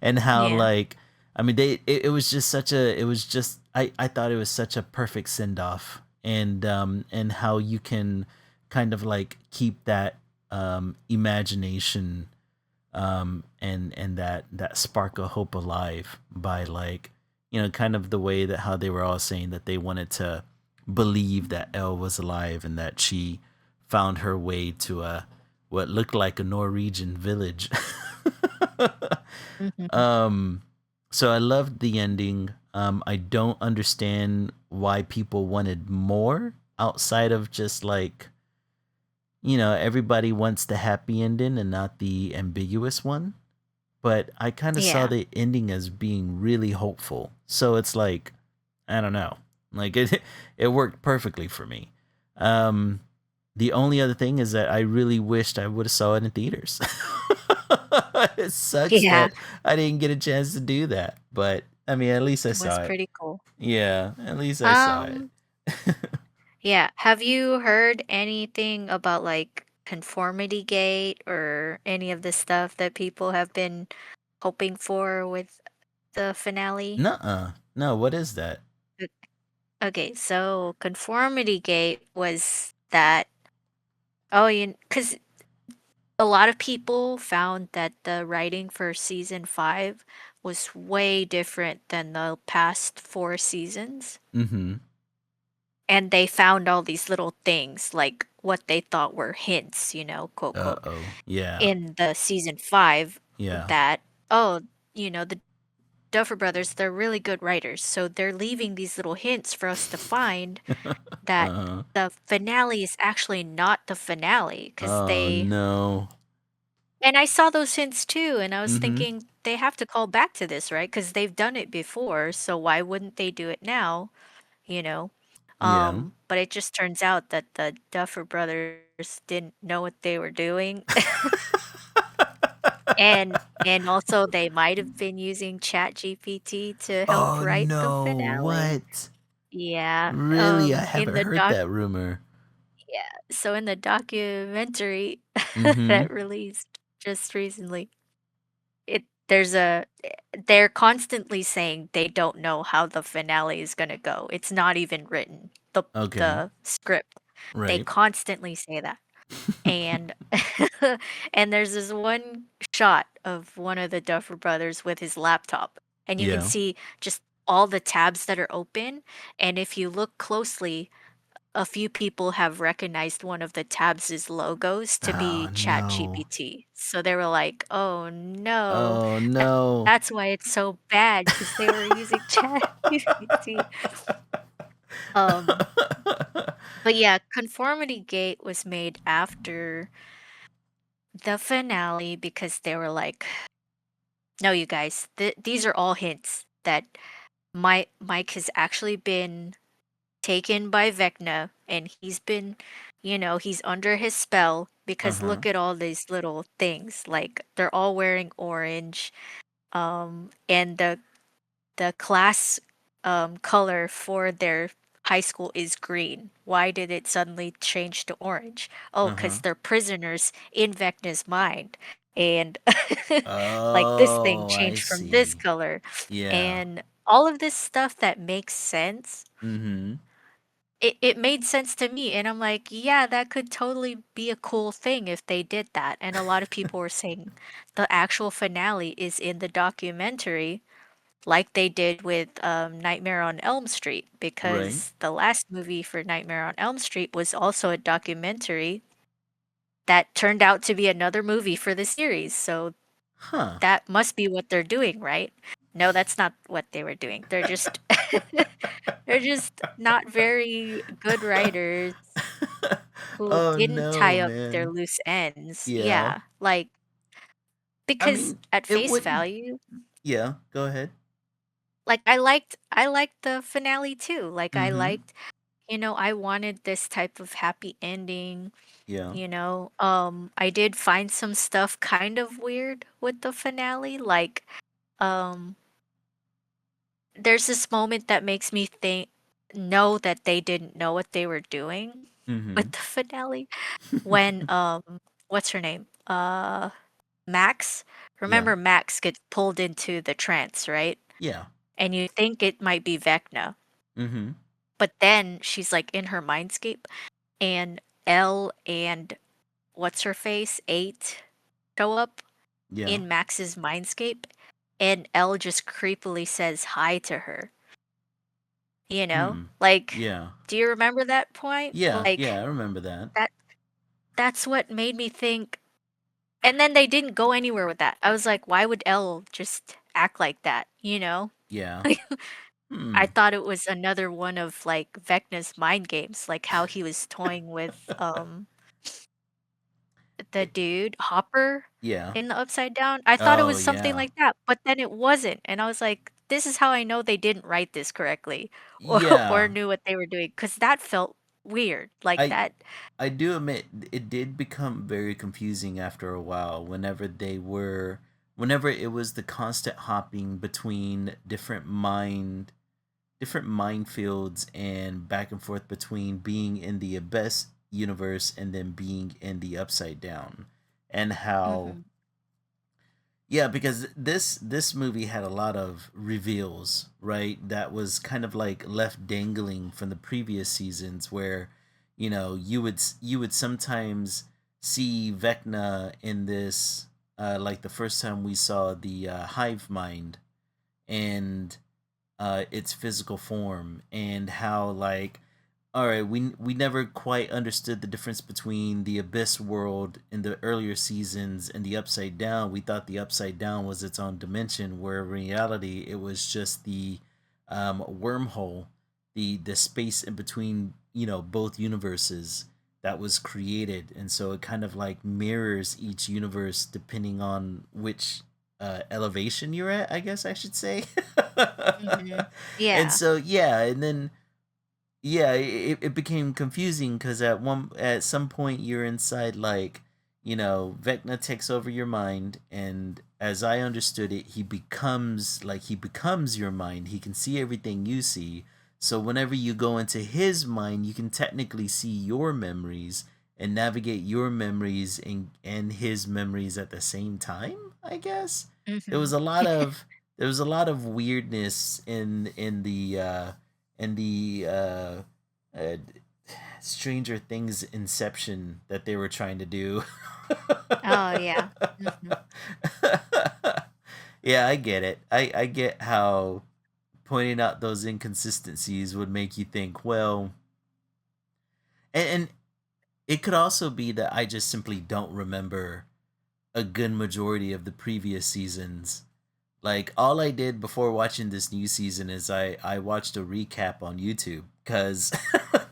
And how Yeah. like, I mean, it was just such a, it was just, I thought it was such a perfect send off. And how you can kind of like keep that imagination, and that spark of hope alive by like, kind of the way that how they were all saying that they wanted to believe that Elle was alive and that she found her way to a what looked like a Norwegian village. Mhm. um so I loved the ending. I don't understand why people wanted more outside of just like, everybody wants the happy ending and not the ambiguous one. But I kind of saw Yeah. the ending as being really hopeful. So it's like, I don't know. Like it worked perfectly for me. Um the only other thing is that I really wished I would have saw it in theaters. It sucks Yeah. that I didn't get a chance to do that. But I mean, at least I It was saw it. pretty cool. Yeah, at least I saw it. Um, yeah. Have you heard anything about like conformity gate or any of the stuff that people have been hoping for with the finale? Nuh-uh. No, what is that? O- Okay, so conformity gate was that, oh, you because a lot of people found that the writing for season 5 was way different than the past 4 seasons. Mm-hmm. And they found all these little things, like what they thought were hints, quote, quote, Uh-oh. Yeah. in the season 5 Yeah. that, oh, the Duffer Brothers, they're really good writers. So they're leaving these little hints for us to find that Uh-huh. the finale is actually not the finale because Oh they. no. And I saw those hints too, and I was Mm-hmm. thinking they have to call back to this, right? Because they've done it before, so why wouldn't they do it now? You know? Yeah. But it just turns out that the Duffer Brothers didn't know what they were doing. And also they might have been using ChatGPT to help Oh write the no. finale. What? Yeah, Really? I in haven't the heard doc that rumor. yeah, so in the documentary Mm-hmm. that released just recently, it there's a they're constantly saying they don't know how the finale is gonna go. It's not even written, Okay. the script. They Right. constantly say that. And and there's this one shot of one of the Duffer Brothers with his laptop, and you can Yeah. see just all the tabs that are open, and if you look closely, a few people have recognized one of the tabs' logos to Oh be no. ChatGPT. So they were like, "Oh no, Oh no. that's why it's so bad because they were using ChatGPT." Um, But yeah, Conformity Gate was made after the finale because they were like, no, you guys, these are all hints that Mike has actually been taken by Vecna and he's been, he's under his spell Uh because huh. look at all these little things. Like they're all wearing orange. And the class color for their high school is green. Why did it suddenly change to orange? Oh, Uh huh. because they're prisoners in Vecna's mind. And like this thing Oh, I changed from this see. color. Yeah. And all of this stuff that makes sense, Mm-hmm. it made sense to me. And I'm like, yeah, that could totally be a cool thing if they did that. And a lot of people were saying the actual finale is in the documentary like they did with Nightmare on Elm Street, Right. because the last movie for Nightmare on Elm Street was also a documentary that turned out to be another movie for the series. So Huh. that must be what they're doing, right? No, that's not what they were doing. They're just they're just not very good writers who Oh didn't no, tie up their man. loose ends. Yeah. Yeah, like I because mean, at it face wouldn't. value, Yeah. Go ahead. like I liked the finale too. Like I Mm-hmm. liked, I wanted this type of happy ending, Yeah. I did find some stuff kind of weird with the finale. Like, um, there's this moment that makes me think know that they didn't know what they were doing Mm-hmm. with the finale when what's her name? Max. Yeah. Remember Max gets pulled into the trance, right? Yeah. And you think it might be Vecna. Mm-hmm. But then she's like in her mindscape and Elle and what's her face, 8 show up Yeah. in Max's mindscape and Elle just creepily says hi to her, you know? Hmm. Like, Yeah. do you remember that point? Yeah. Like Yeah. I remember that. that that's what made me think, and then they didn't go anywhere with that. I was like, why would Elle just act like that, you know? Yeah. Like I Hmm. thought it was another one of like Vecna's mind games, like how he was toying with the It, dude, Hopper, yeah. in the Upside Down? I thought it Oh was something yeah. like that, but then it wasn't, and I was like, "This is how I know they didn't write this correctly or Yeah. knew what they were doing, because that felt weird, like I that." I do admit it did become very confusing after a while whenever it was the constant hopping between different minefields and back and forth between being in the abyss universe and then being in the upside down, and how, Mhm, yeah, because this movie had a lot of reveals, right? That was kind of like left dangling from the previous seasons, where you would sometimes see Vecna in this, like the first time we saw the hive mind and its physical form, and how, like, all right, we never quite understood the difference between the abyss world in the earlier seasons and the upside down. We thought the upside down was its own dimension, where in reality it was just the wormhole, the space in between, both universes that was created. And so it kind of like mirrors each universe depending on which elevation you're at, I guess I should say. mhm. And Yeah. so yeah, and then yeah, it became confusing because at some point you're inside, like, Vecna takes over your mind, and as I understood it, he becomes your mind. He can see everything you see. So whenever you go into his mind, you can technically see your memories and navigate your memories and his memories at the same time, I guess. There was Mhm. a lot of there was a lot of weirdness in the uh, Stranger Things Inception that they were trying to do. Oh, yeah. Mhm. Yeah, I get it. I get how pointing out those inconsistencies would make you think, well, and it could also be that I just simply don't remember a good majority of the previous seasons. Like, all I did before watching this new season is I watched a recap on YouTube because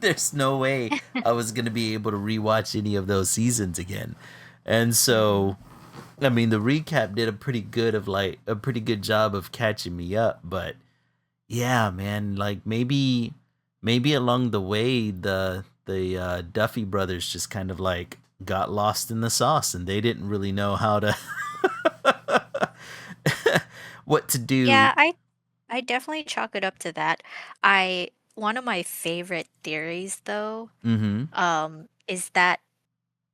there's no way I was gonna be able to rewatch any of those seasons again. And Mm-hmm. so, I mean, the recap did a pretty good job of catching me up. But yeah, man, like maybe along the way the Duffy brothers just kind of like got lost in the sauce, and they didn't really know how to what to do. Yeah, I definitely chalk it up to that. I One of my favorite theories though, Mm-hmm. is that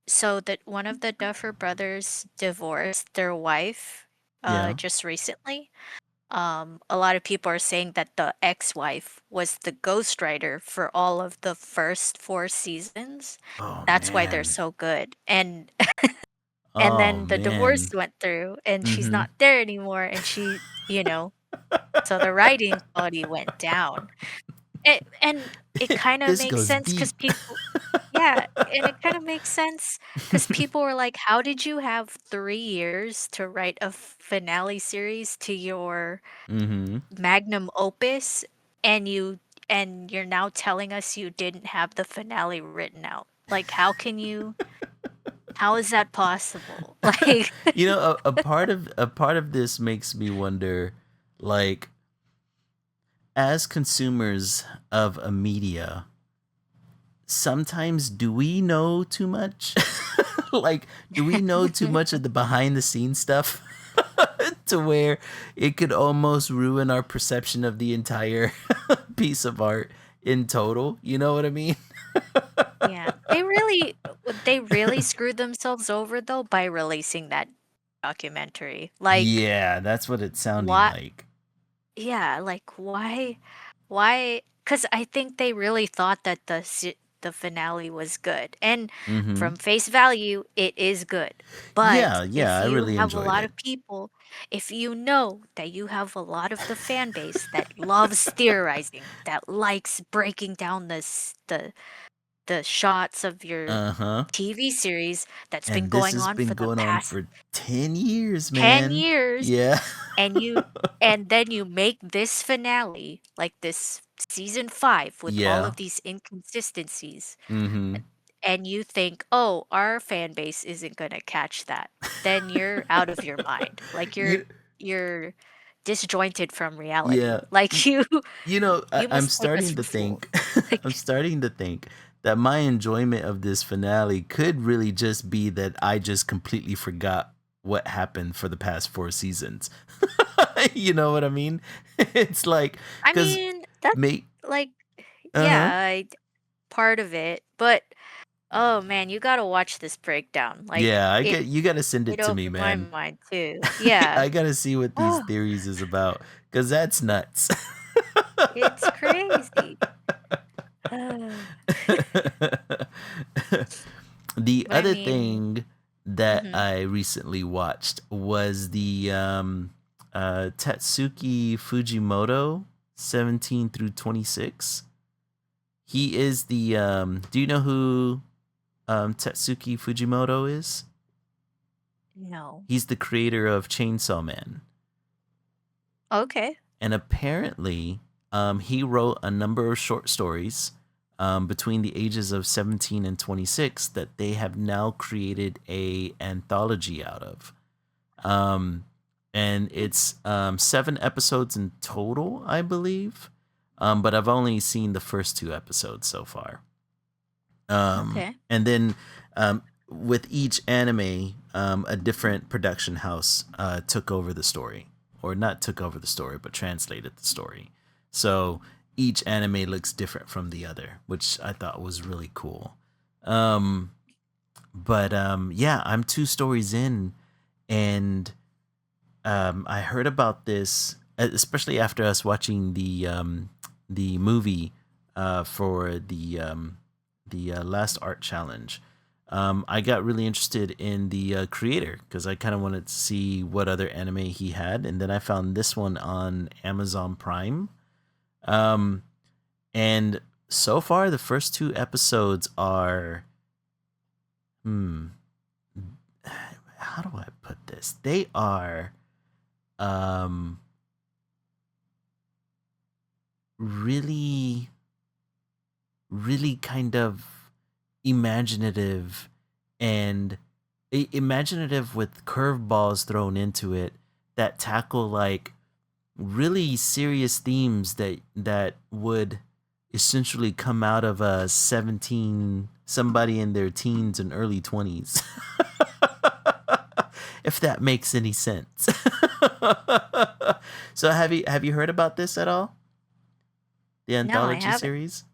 so that one of the Duffer brothers divorced their wife Yeah. just recently. A lot of people are saying that the ex-wife was the ghostwriter for all of the first four seasons. Oh That's why they're man. so good. And Oh then the divorce man. went through and she's Mm-hmm. not there anymore and you know, so the writing quality went down. And it kind of This makes goes sense because deep. people yeah, and it kind of makes sense because people were like, "How did you have 3 years to write a finale series to your Mm-hmm. magnum opus, and you're now telling us you didn't have the finale written out? Like, how is that possible?" Like, You know, a part of this makes me wonder, like, as consumers of a media, sometimes do we know too much? Like, do we know too much of the behind the scenes stuff to where it could almost ruin our perception of the entire piece of art in total? You know what I mean? yeah, they really screwed themselves over though by releasing that documentary. Like, Yeah, that's what it's sounding why like. yeah, like why? Because I think they really thought that the finale was good, and Mm-hmm. from face value, it is good. But Yeah, yeah, if I you really have a enjoyed lot it. of people, if you know that you have a lot of the fan base that loves theorizing, that likes breaking down the shots of your Uh-huh. TV series that's been And this going has on for been the going on past for 10 years, 10 man. years, Yeah. and you and then you make this finale, like this season 5 with all Yeah. of these inconsistencies, Mm-hmm. and you think, "Oh, our fan base isn't gonna catch that." Then you're out of your mind. Like, You you're disjointed from reality. yeah. Like, You know, you I'm must take us starting for to fools. think I'm Like, starting to think that my enjoyment of this finale could really just be that I just completely forgot what happened for the past 4 seasons. You know what I mean? It's like I cuz mean, that's, mate like, uh-huh. yeah, part of it, but, oh, man, you gotta watch this breakdown. Like, Yeah, I get you got to send it it to me, opened my man. mind too. Yeah. I got to see what these Oh, theories is about cuz that's nuts. it's crazy. The But I other mean, thing that mhm. I recently watched was the Tatsuki Fujimoto 17 through 26. He is the do you know who Tatsuki Fujimoto is? No. He's the creator of Chainsaw Man. Okay. And apparently, he wrote a number of short stories between the ages of 17 and 26 that they have now created a anthology out of. Um, and it's 7 episodes in total, I believe. But I've only seen the first 2 episodes so far. Okay. And then with each anime, a different production house took over the story, or not took over the story, but translated the story. So each anime looks different from the other, which I thought was really cool. Um, but yeah, I'm 2 stories in, and I heard about this, especially after us watching the movie for the last art challenge. I got really interested in the creator because I kind of wanted to see what other anime he had, and then I found this one on Amazon Prime. Um, and so far, the first 2 episodes are, hmm, how do I put this? They are, um, really really kind of imaginative and imaginative with curveballs thrown into it that tackle like really serious themes that would essentially come out of a 17 somebody in their teens and early 20s. If that makes any sense. So have you heard about this at all? The No, I anthology haven't. series?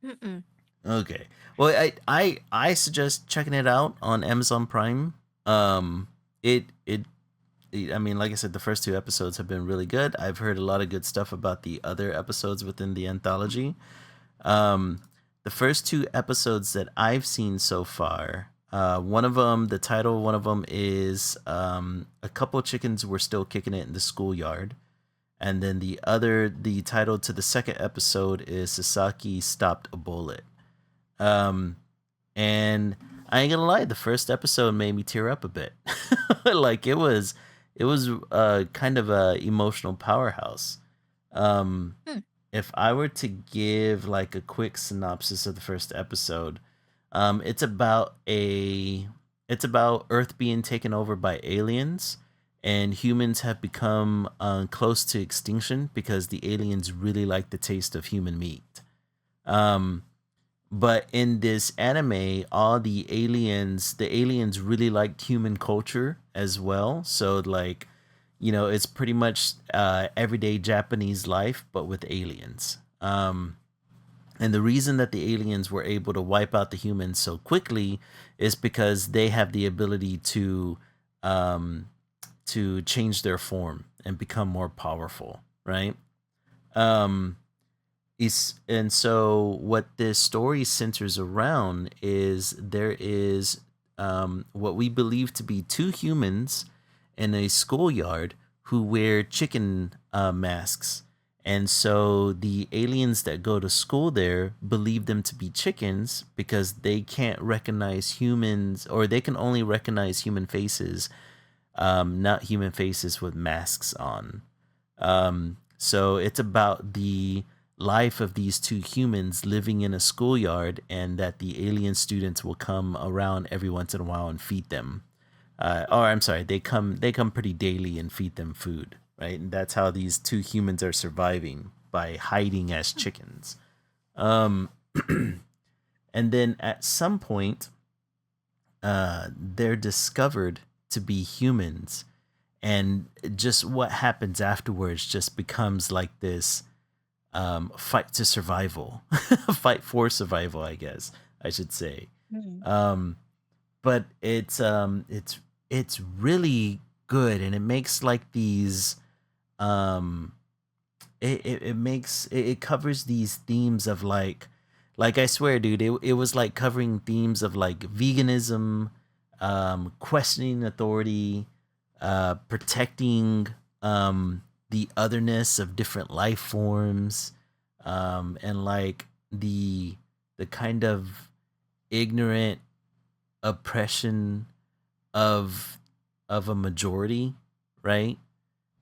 Mm-mm. Okay. Well, I suggest checking it out on Amazon Prime. Um, I mean, like I said, the first two episodes have been really good. I've heard a lot of good stuff about the other episodes within the anthology. Um, the first two episodes that I've seen so far, one of them, the title, one of them is a couple chickens were still kicking it in the schoolyard, and then the title to the second episode is Sasaki stopped a bullet. Um, and I ain't gonna lie, the first episode made me tear up a bit. Like it was kind of a emotional powerhouse. Um, Hmm. if I were to give like a quick synopsis of the first episode, it's about Earth being taken over by aliens, and humans have become close to extinction because the aliens really like the taste of human meat. Um, but in this anime, the aliens really liked human culture as well. So like, it's pretty much everyday Japanese life, but with aliens. And the reason that the aliens were able to wipe out the humans so quickly is because they have the ability um, to change their form and become more powerful, right? Um, and so what this story centers around is there is what we believe to be two humans in a schoolyard who wear chicken masks. And so the aliens that go to school there believe them to be chickens because they can't recognize humans, or they can only recognize human faces, not human faces with masks on. So it's about the life of these two humans living in a schoolyard, and that the alien students will come around every once in a while and feed them. Or I'm sorry, they come pretty daily and feed them food, right? And that's how these two humans are surviving, by hiding as chickens. Um, and then at some point, they're discovered to be humans, and just what happens afterwards just becomes like this fight to survival, fight for survival, I guess I should say. Mm. Um, but it's really good, and it makes like these um, it covers these themes of like I swear, dude, it was like covering themes of like veganism, questioning authority, protecting the otherness of different life forms, and like the kind of ignorant oppression of of a majority, right?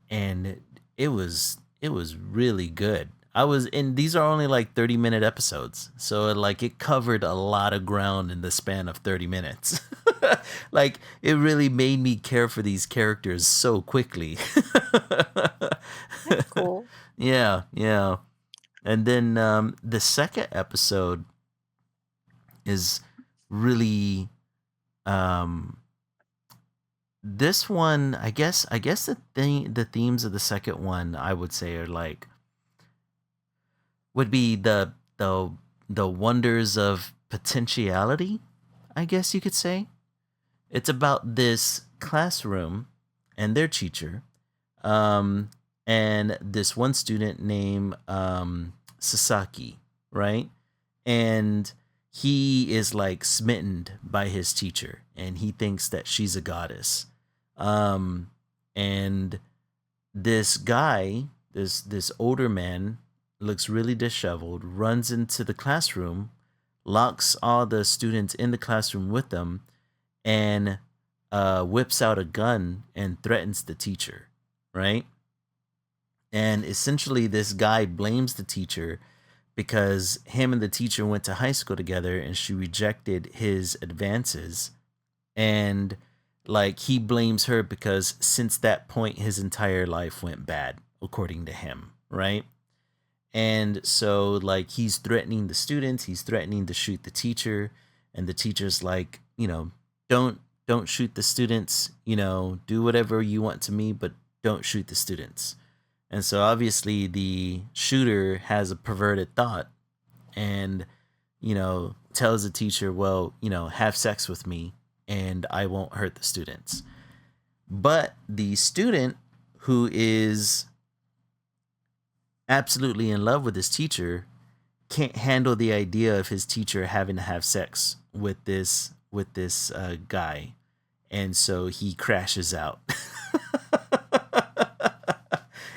And it was really good. And these are only like 30-minute episodes, so like it covered a lot of ground in the span of 30 minutes. Like it really made me care for these characters so quickly. That's cool. Yeah, yeah. And then the second episode is really um this one, I guess the themes of the second one, I would say, are like would be the wonders of potentiality, I guess you could say. It's about this classroom and their teacher, um and this one student named Sasaki, right? And he is like smitten by his teacher, and he thinks that she's a goddess. um and this guy, this older man, looks really disheveled, runs into the classroom, locks all the students in the classroom with them, and whips out a gun and threatens the teacher, right? And essentially, this guy blames the teacher because him and the teacher went to high school together and she rejected his advances. And like he blames her because since that point his entire life went bad according to him, right? And so like he's threatening the students, he's threatening to shoot the teacher, and the teacher's like, don't don't shoot the students, do whatever you want to me, but don't shoot the students. And so obviously the shooter has a perverted thought and tells the teacher, well, have sex with me and I won't hurt the students. But the student, who is absolutely in love with his teacher, can't handle the idea of his teacher having to have sex with this guy, and so he crashes out.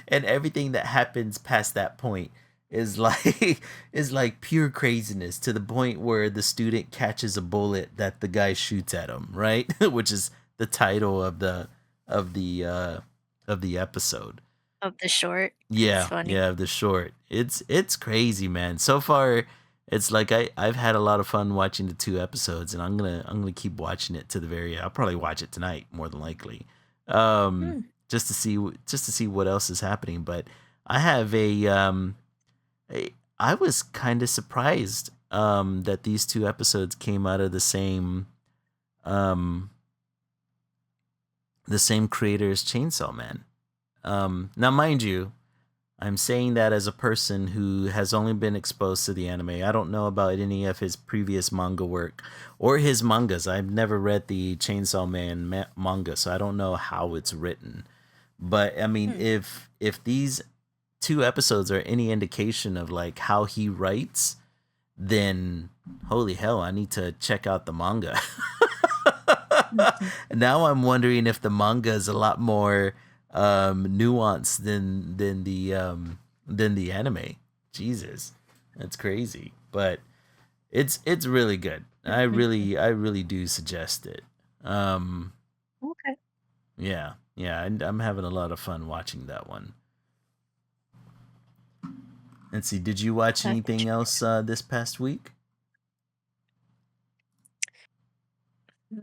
And everything that happens past that point is like is like pure craziness, to the point where the student catches a bullet that the guy shoots at him, right? Which is the title of the uh of the episode. Of the short. It's Yeah, funny. yeah, the short. It's crazy, man. So far, it's like I've had a lot of fun watching the two episodes, and I'm gonna keep watching it to the very. I'll probably watch it tonight, more than likely, Hmm. just to see what else is happening. But I have I was kind of surprised that these two episodes came out of um the same creators, Chainsaw Man. Now, mind you, I'm saying that as a person who has only been exposed to the anime. I don't know about any of his previous manga work or his mangas. I've never read the Chainsaw Man manga, so I don't know how it's written. But I mean, Hmm. if these two episodes are any indication of like how he writes, then holy hell, I need to check out the manga. Mhm. Now I'm wondering if the manga is a lot more nuanced than the anime. Jesus, that's crazy, but it's really good. I really do suggest it. Um, Okay. yeah, yeah, and I'm having a lot of fun watching that one. Let's see, did you watch That anything should else this past week? be-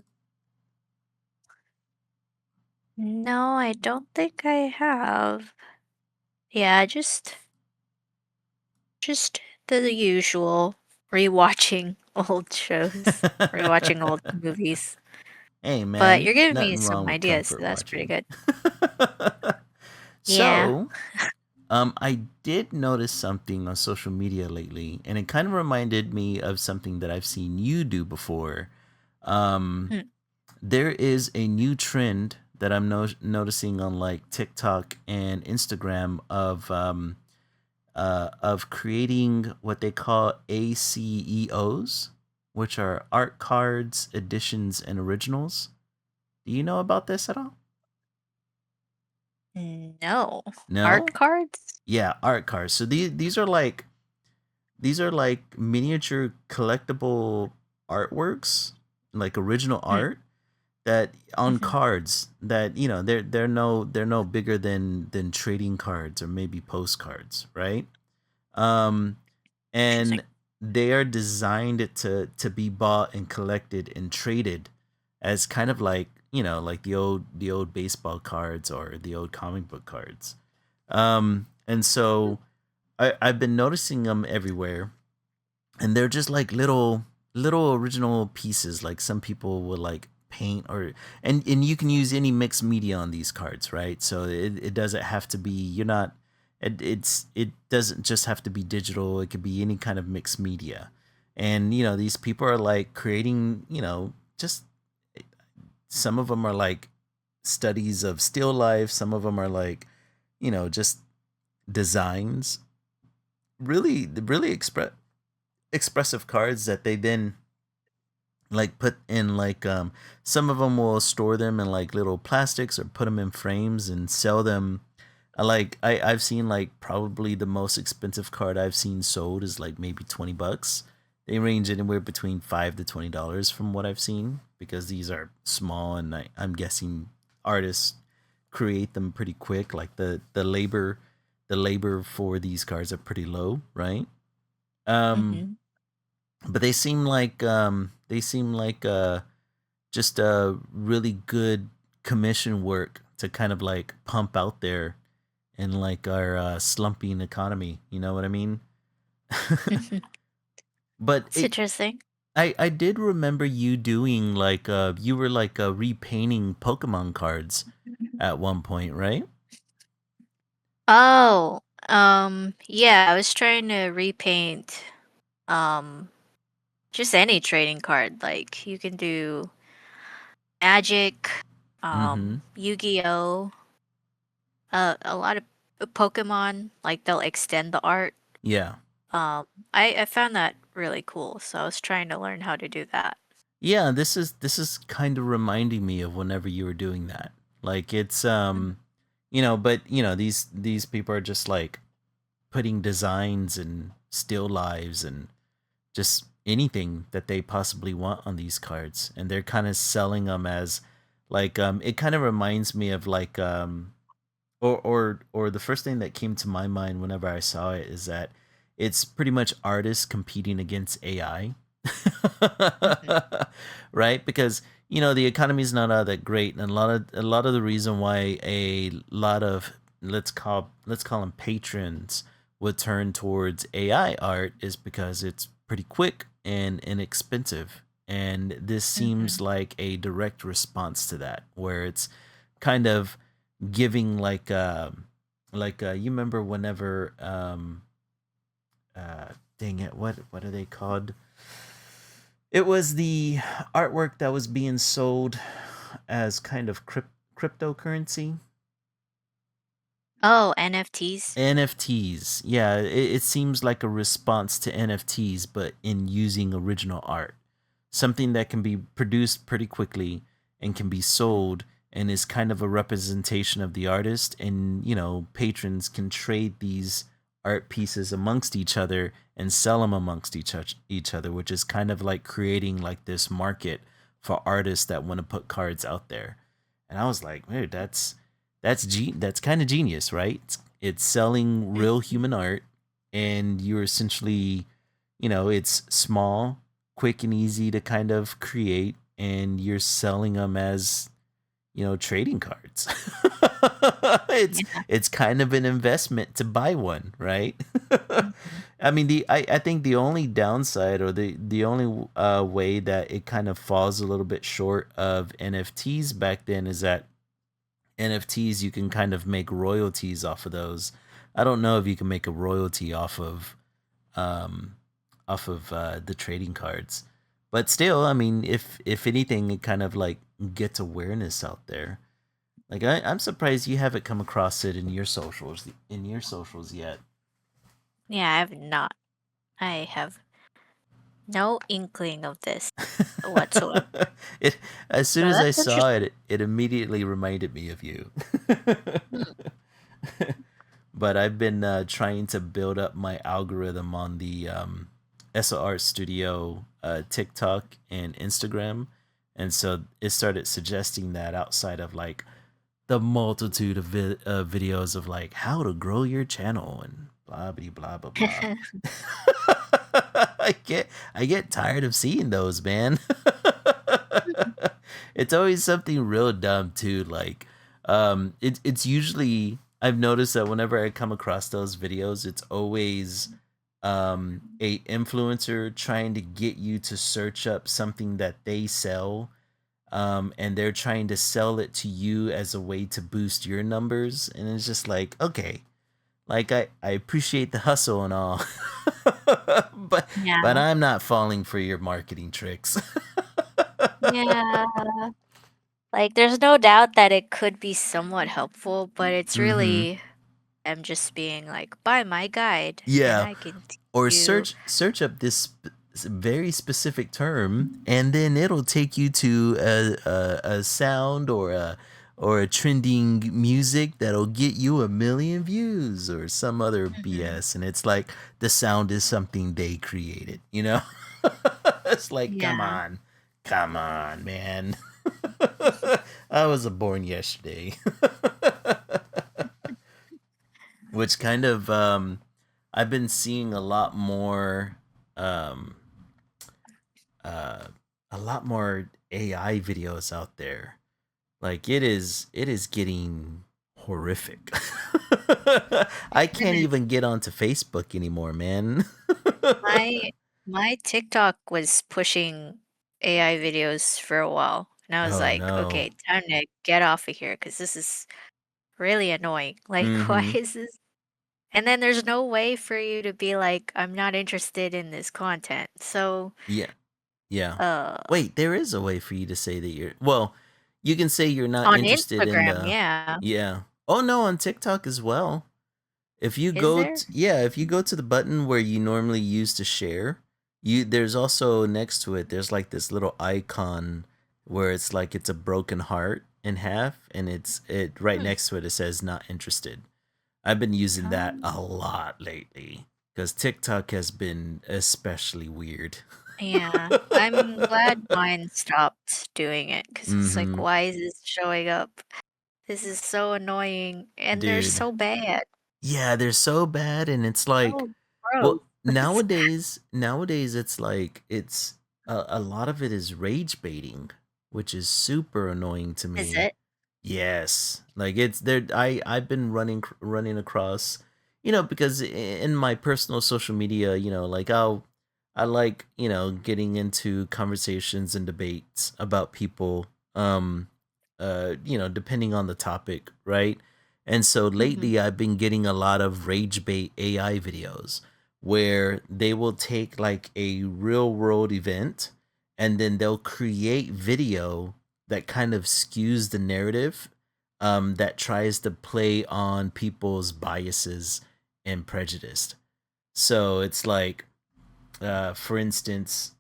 No, I don't think I have. Yeah, just the usual rewatching old shows, rewatching old movies. Hey But man, you're giving me nothing some wrong with ideas, so comfort that's pretty watching. good. Yeah. So, I did notice something on social media lately, and it kind of reminded me of something that I've seen you do before. Um, Hmm. there is a new trend that I'm noticing on like TikTok and Instagram of creating what they call ACEOs, which are art cards, editions, and originals. Do you know about this at all? No. Art No? cards? Yeah, art cards. So these are like miniature collectible artworks, like original Hmm. art that on Hmm. cards that they're no bigger than trading cards or maybe postcards, right? Um Interesting. and they are designed to be bought and collected and traded as kind of like like the old baseball cards or the old comic book cards. And Hmm. so I've been noticing them everywhere, and they're just like little original pieces. Like some people will like paint or and you can use any mixed media on these cards, right? So it doesn't have to be you're not it doesn't just have to be digital. It could be any kind of mixed media. And these people are like creating, just some of them are like studies of still life, some of them are like just designs, really expressive cards that they then like put in like some of them will store them in like little plastics or put them in frames and sell them. I've seen like probably the most expensive card I've seen sold is like maybe $20. They range anywhere between $5 to $20 from what I've seen, because these are small, and I'm guessing artists create them pretty quick. Like the labor for these cards are pretty low, right? Um, Mm-hmm. but they seem like just really good commission work to kind of like pump out there in like our slumping economy. You know what I mean? But It's interesting. I did remember you doing like you were like repainting Pokemon cards at one point, right? Oh, yeah, I was trying to repaint um just any trading card. Like you can do Magic, Mm-hmm. Yu-Gi-Oh, a lot of Pokemon, like they'll extend the art. Yeah. Um, I found that really cool, so I was trying to learn how to do that. Yeah, this is kind of reminding me of whenever you were doing that. Like it's you know, but you know, these people are just like putting designs and still lives and just anything that they possibly want on these cards, and they're kind of selling them as like it kind of reminds me of like or the first thing that came to my mind whenever I saw it is that it's pretty much artists competing against AI. Mhm, Right? Because you know the economy is not all that great, and a lot of the reason why a lot of let's call them patrons would turn towards AI art is because it's pretty quick and inexpensive. And this seems mhm. like a direct response to that, where it's kind of giving like you remember whenever dang it, what are they called? It was the artwork that was being sold as kind of cryptocurrency. Oh, NFTs. NFTs. Yeah, it seems like a response to NFTs, but in using original art. Something that can be produced pretty quickly and can be sold and is kind of a representation of the artist. And, you know, patrons can trade these art pieces amongst each other and sell them amongst each other, which is kind of like creating like this market for artists that want to put cards out there. And I was like, dude, that's kind of genius, right? It's selling real Mhm. human art, and you're essentially, you know, it's small, quick, and easy to kind of create, and you're selling them as trading cards. it's Yeah. it's kind of an investment to buy one, right? Mhm. I mean, I think the only downside or the only way that it kind of falls a little bit short of NFTs back then is that NFTs, you can kind of make royalties off of those. I don't know if you can make a royalty um, off of the trading cards, but still, I mean, if anything, it kind of like gets awareness out there. Like I'm surprised you haven't come across it in your socials yet. Yeah, I have not. I have no inkling of this whatsoever. it as soon So as I that's saw interesting. it, it immediately reminded me of you. Hmm. But I've been trying to build up my algorithm on the SLR Studio TikTok and Instagram, and so it started suggesting that outside of like the multitude of videos of like how to grow your channel and blah blah blah blah blah. I get tired of seeing those, man. It's always something real dumb too. Like, it's usually I've noticed that whenever I come across those videos, it's always a influencer trying to get you to search up something that they sell, and they're trying to sell it to you as a way to boost your numbers, and it's just like, okay, like I appreciate the hustle and all, but Yeah. I'm not falling for your marketing tricks. Yeah. Like, there's no doubt that it could be somewhat helpful, but it's Mm-hmm. really I'm just being like, buy my guide and Yeah, I can teach or you. search up this very specific term, and then it'll take you to a sound or a trending music that'll get you 1 million views or some other Mhm. BS. And it's like the sound is something they created, you know. It's like, Yeah. come on, man. I was born yesterday. Which kind of I've been seeing um uh a lot more AI videos out there. Like it is getting horrific. I can't Goodness. even get onto Facebook anymore, man. My my TikTok was pushing AI videos for a while, and I was Oh like, no. "Okay, time to get off of here because this is really annoying. Like, why Mhm. is this?" And then there's no way for you to be like, "I'm not interested in this content." So, Yeah. Yeah. uh, Wait, there is a way for you to say that you're well, you can say you're not on interested in Instagram, the yeah. yeah. Oh no, on TikTok as well. If you Is go there? yeah, if you go to the button where you normally use to share, you there's also next to it there's like this little icon where it's like it's a broken heart in half and it right Hmm. next to it it says not interested. I've been using that Um, a lot lately cuz TikTok has been especially weird. yeah. I'm glad mine stopped doing it because it's like, Mhm. why is this showing up? This is so annoying, and they're Dude. so bad. Yeah, they're so bad and it's like So gross. well, nowadays it's like it's a lot of it is rage baiting, which is super annoying to Is me. it? Yes. Like it's there I've been running across because in my personal social media, like I like, getting into conversations and debates about people depending on the topic, right? And so Mhm. lately I've been getting a lot of rage bait AI videos where they will take like a real world event and then they'll create video that kind of skews the narrative that tries to play on people's biases and prejudice. So it's like, for instance,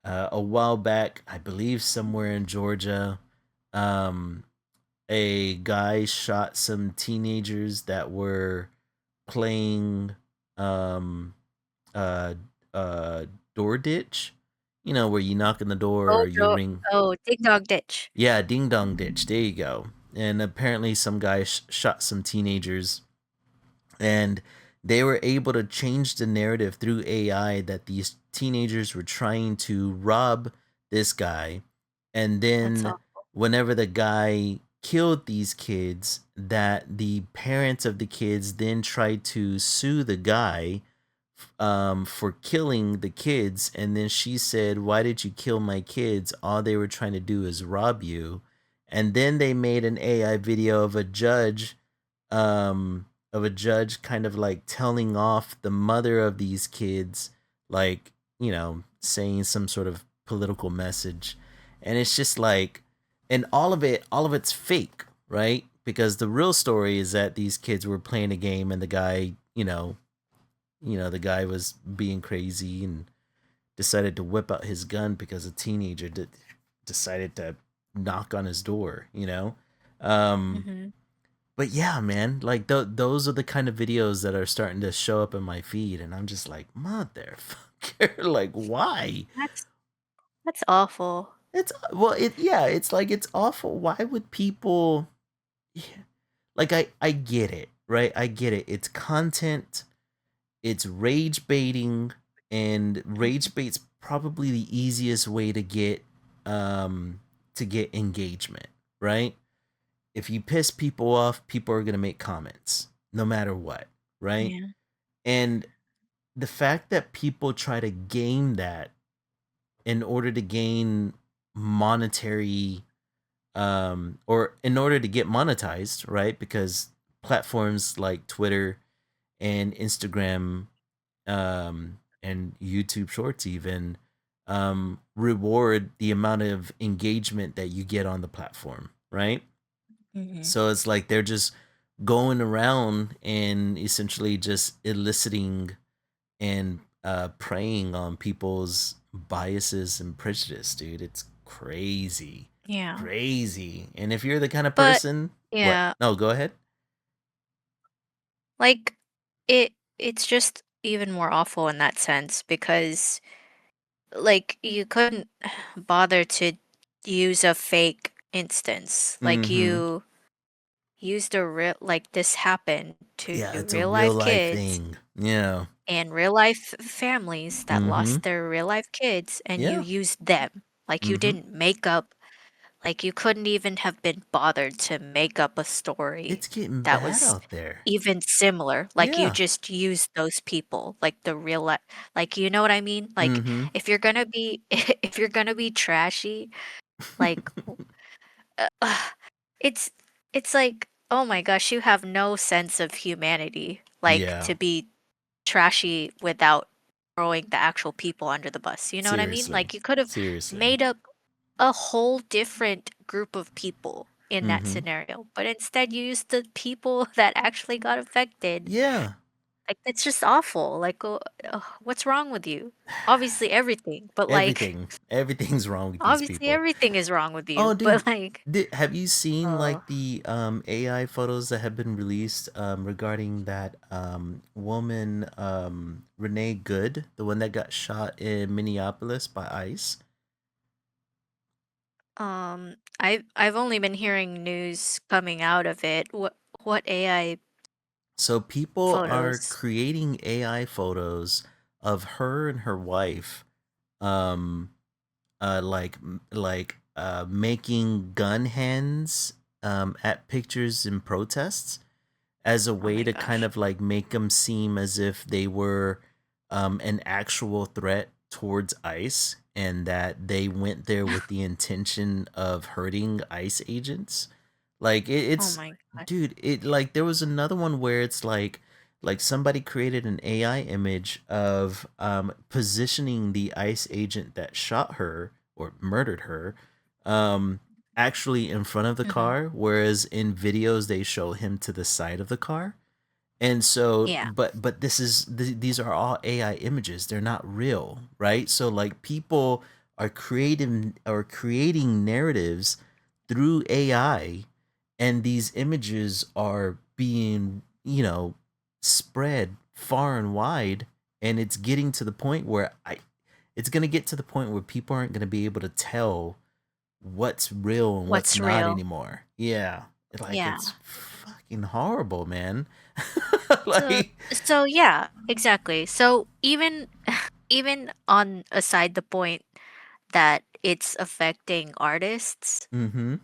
a while back, I believe somewhere in Georgia, um, a guy shot some teenagers that were playing um, uh, uh, door ditch. Where you knock on the door or Oh, you do ring. oh, Ding Dong Ditch. Yeah, ding dong ditch. There you go. And apparently, some guy shot some teenagers, and they were able to change the narrative through AI that these teenagers were trying to rob this guy. And That's then, all. whenever the guy killed these kids, that the parents of the kids then tried to sue the guy for killing the kids. And then she said, "Why did you kill my kids? All they were trying to do is rob you." And then they made an AI video of a judge kind of like telling off the mother of these kids, like, saying some sort of political message. And it's just like, and all of it's fake, right? Because the real story is that these kids were playing a game and the guy, the guy was being crazy and decided to whip out his gun because a teenager decided to knock on his door. Um, Mhm. but yeah, man, like those are the kind of videos that are starting to show up in my feed, and I'm just like, motherfucker, like why? That's that's awful. It's well, yeah, it's like it's awful. Why would people? Yeah, like I get it, right? I get it. It's content. It's rage baiting, and Mhm. rage bait's probably the easiest way um to get engagement, right? If you piss people off, people are gonna make comments, no matter what, right? Yeah. And the fact that people try to game that in order to gain monetary or in order to get monetized, right? Because platforms like Twitter and Instagram and YouTube Shorts even reward the amount of engagement that you get on the platform, right? Mhm. So it's like they're just going around and essentially just eliciting and preying on people's biases and prejudice, dude. It's crazy. Yeah. Crazy. And if you're the kind of But person, what? yeah, No, go ahead. like, it's just even more awful in that sense because, like, you couldn't bother to use a fake instance. Like, Mm-hmm. used a real like this happened to Yeah, it's a real real life life kids thing. Yeah. and real life families that Mm-hmm. lost their real life kids, and you Yeah. used them. Like, you Mm-hmm. didn't make up, like, you couldn't even have been bothered to make up a story It's getting that bad was out there. even similar. Like, you Yeah. just used those people, like the real life, like, you know what I mean? Like, Mm-hmm. if you're gonna be if you're gonna be trashy, like, uh, it's it's like, oh my gosh, you have no sense of humanity, like, Yeah. to be trashy without throwing the actual people under the bus, you know what I mean? Seriously. Like, you could have Seriously. made up a whole different group of people in that Mm-hmm. scenario, but instead you used the people that actually got affected. Yeah. Like, it's just awful. Like, what's wrong with you? Obviously everything, but, like, Everything's wrong with these obviously people. everything is wrong with Oh, you, dude, but, like, have you seen oh, like the AI photos that have been released regarding that woman Renee Good, the one that got shot in Minneapolis by ICE? I've only been hearing news coming out of it. What AI So people are photos? creating AI photos of her and her wife um making gun hands at pictures in protests as a Oh way my to kind gosh. of like make them seem as if they were an actual threat towards ICE and that they went there with the intention of hurting ICE agents. Like Oh it's my gosh. dude, it like there was another one where it's like somebody created an AI image of positioning the ICE agent that shot her or murdered her um actually in front of the Mhm. car, whereas in videos they show him to the side of the car. And so, Yeah. but these are all AI images. They're not real, right? So like people are creating narratives through AI, and these images are being, spread far and wide, and it's getting to the point where I it's going to get to the point where people aren't going to be able to tell what's real and what's What's not real? anymore. Yeah. Like Yeah. it's fucking horrible, man. So like so yeah, exactly. So even on aside the point that it's affecting artists, mhm.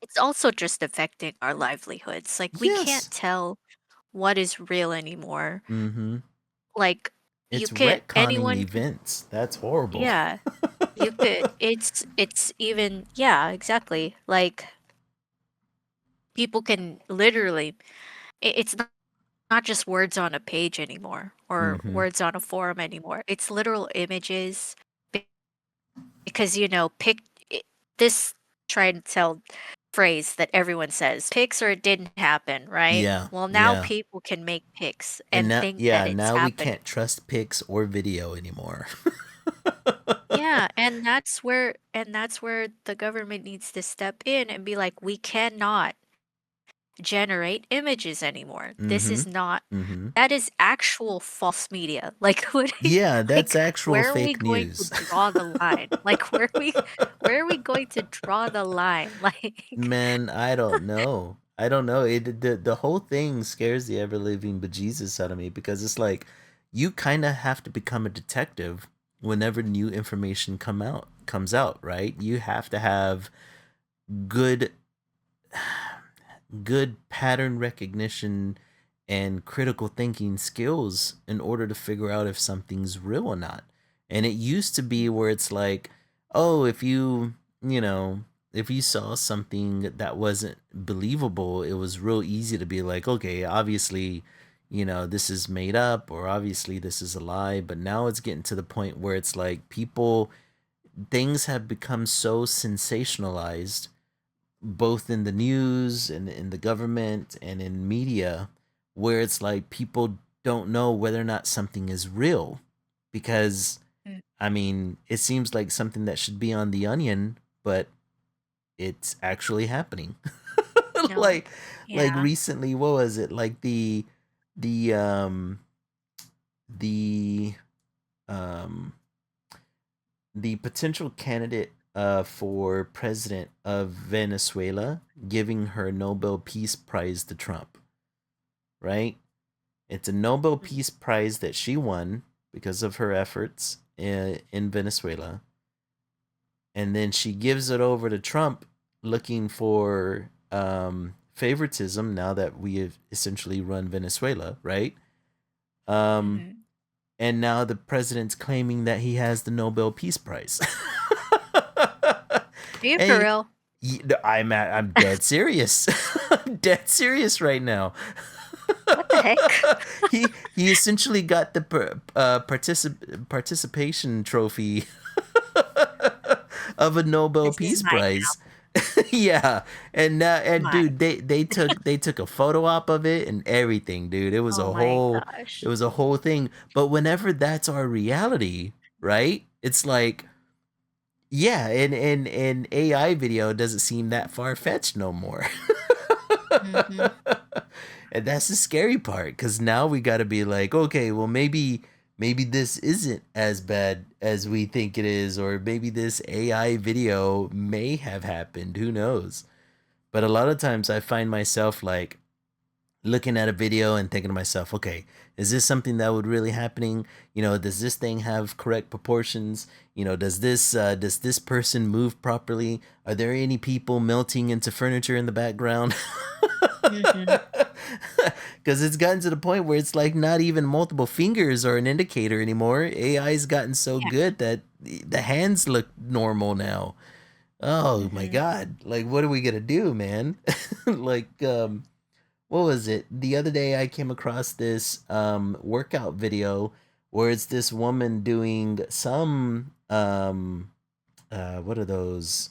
it's also just affecting our livelihoods. Like, we can't Yes. tell what is real anymore. Mhm. Like, you It's can't retconning anyone can, events. That's horrible. yeah, you could, it's even, yeah, exactly. Like, people can literally, it's not just words on a page anymore or mhm. words on a forum anymore. It's literal images, be- because, pick I this try and tell phrase that everyone says, "Pics or it didn't happen," right? Yeah. Well, now Yeah. people can make pics And and now think that yeah, it's now we happening. can't trust pics or video anymore. Yeah, and that's where the government needs to step in and be like, "We cannot generate images anymore. This is mhm. not Mhm. that is actual false media." Like, Yeah, that's like, actual where are we fake going to news. draw the line? Like, where are we going to draw the line? Like, Man, I don't know. I don't know. The whole thing scares the ever living bejesus out of me because it's like you kind of have to become a detective whenever new information comes out, right? You have to have good good pattern recognition and critical thinking skills in order to figure out if something's real or not. And it used to be where it's like, oh, you know, if you saw something that wasn't believable, it was real easy to be like, okay, obviously, this is made up or obviously this is a lie. But now it's getting to the point where it's like things have become so sensationalized both in the news and in the government and in media where it's like people don't know whether or not something is real because mm, I mean it seems like something that should be on the onion but it's actually happening. no. like like Yeah. recently what was it like the the um the potential candidate for president of Venezuela, giving her Nobel Peace Prize to Trump, right? It's a Nobel Peace Prize that she won because of her efforts in Venezuela. And then she gives it over to Trump looking for favoritism now that we have essentially run Venezuela, right? Um, Mm-hmm. and now the president's claiming that he has the Nobel Peace Prize. Are you for And real? I'm dead serious. I'm dead serious right now. What the heck? He essentially got the participation trophy of a Nobel This is Peace mine Prize. Yeah, now. and Mine. dude, they took a photo op of it and everything, dude. Oh my It gosh. was a whole thing. But whenever that's our reality, right? It's like, yeah, and AI video doesn't seem that far fetched no more. Mm-hmm. And that's the scary part because now we got to be like, okay, well, maybe this isn't as bad as we think it is, or maybe this AI video may have happened. Who knows? But a lot of times I find myself like looking at a video and thinking to myself, okay, is this something that would really happening? Does this thing have correct proportions? Does this person move properly? Are there any people melting into furniture in the background? Mm-hmm. Because it's gotten to the point where it's like not even multiple fingers are an indicator anymore. AI's gotten so Yeah. good that the hands look normal now. Oh my Mm-hmm. god! Like, what are we gonna do, man? like, what was it? The other day I came across this workout video where it's this woman doing some what are those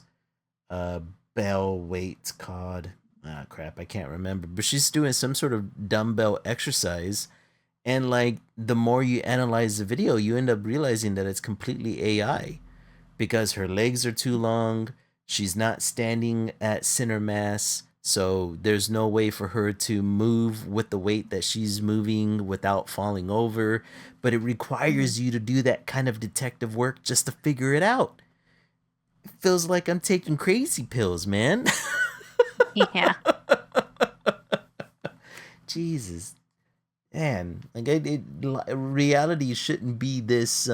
uh bell weights called? Ah crap, I can't remember. But she's doing some sort of dumbbell exercise, and like the more you analyze the video, you end up realizing that it's completely AI because her legs are too long. She's not standing at center mass. So there's no way for her to move with the weight that she's moving without falling over. But it Mm-hmm. requires you to do that kind of detective work just to figure it out. It feels like I'm taking crazy pills, man. Yeah. Jesus. Man, like reality shouldn't be this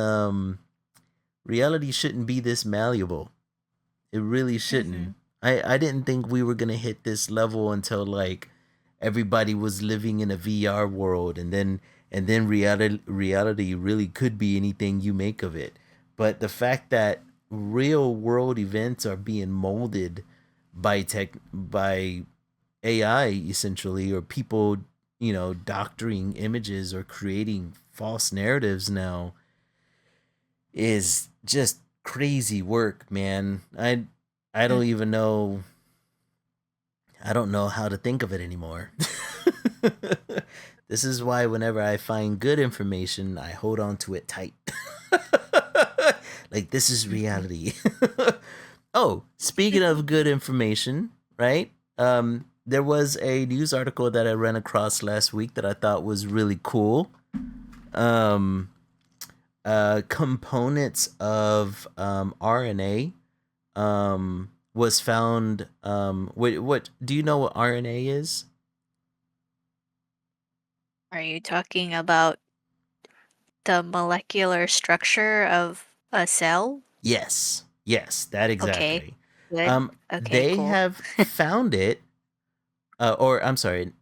reality shouldn't be this malleable. It really Mm-hmm. shouldn't. I didn't think we were gonna hit this level until like everybody was living in a VR world, and then reality really could be anything you make of it. But the fact that real world events are being molded by AI essentially, or people doctoring images or creating false narratives now is just crazy work, man. I don't even know. I don't know how to think of it anymore. This is why whenever I find good information, I hold on to it tight. Like this is Mm-hmm. reality. Oh, speaking of good information, right? There was a news article that I ran across last week that I thought was really cool. Um, Components of RNA was found. What do you know what RNA is? Are you talking about the molecular structure of a cell? Yes, yes, that Okay. exactly. Good. Okay, They cool. have found it. Or I'm sorry,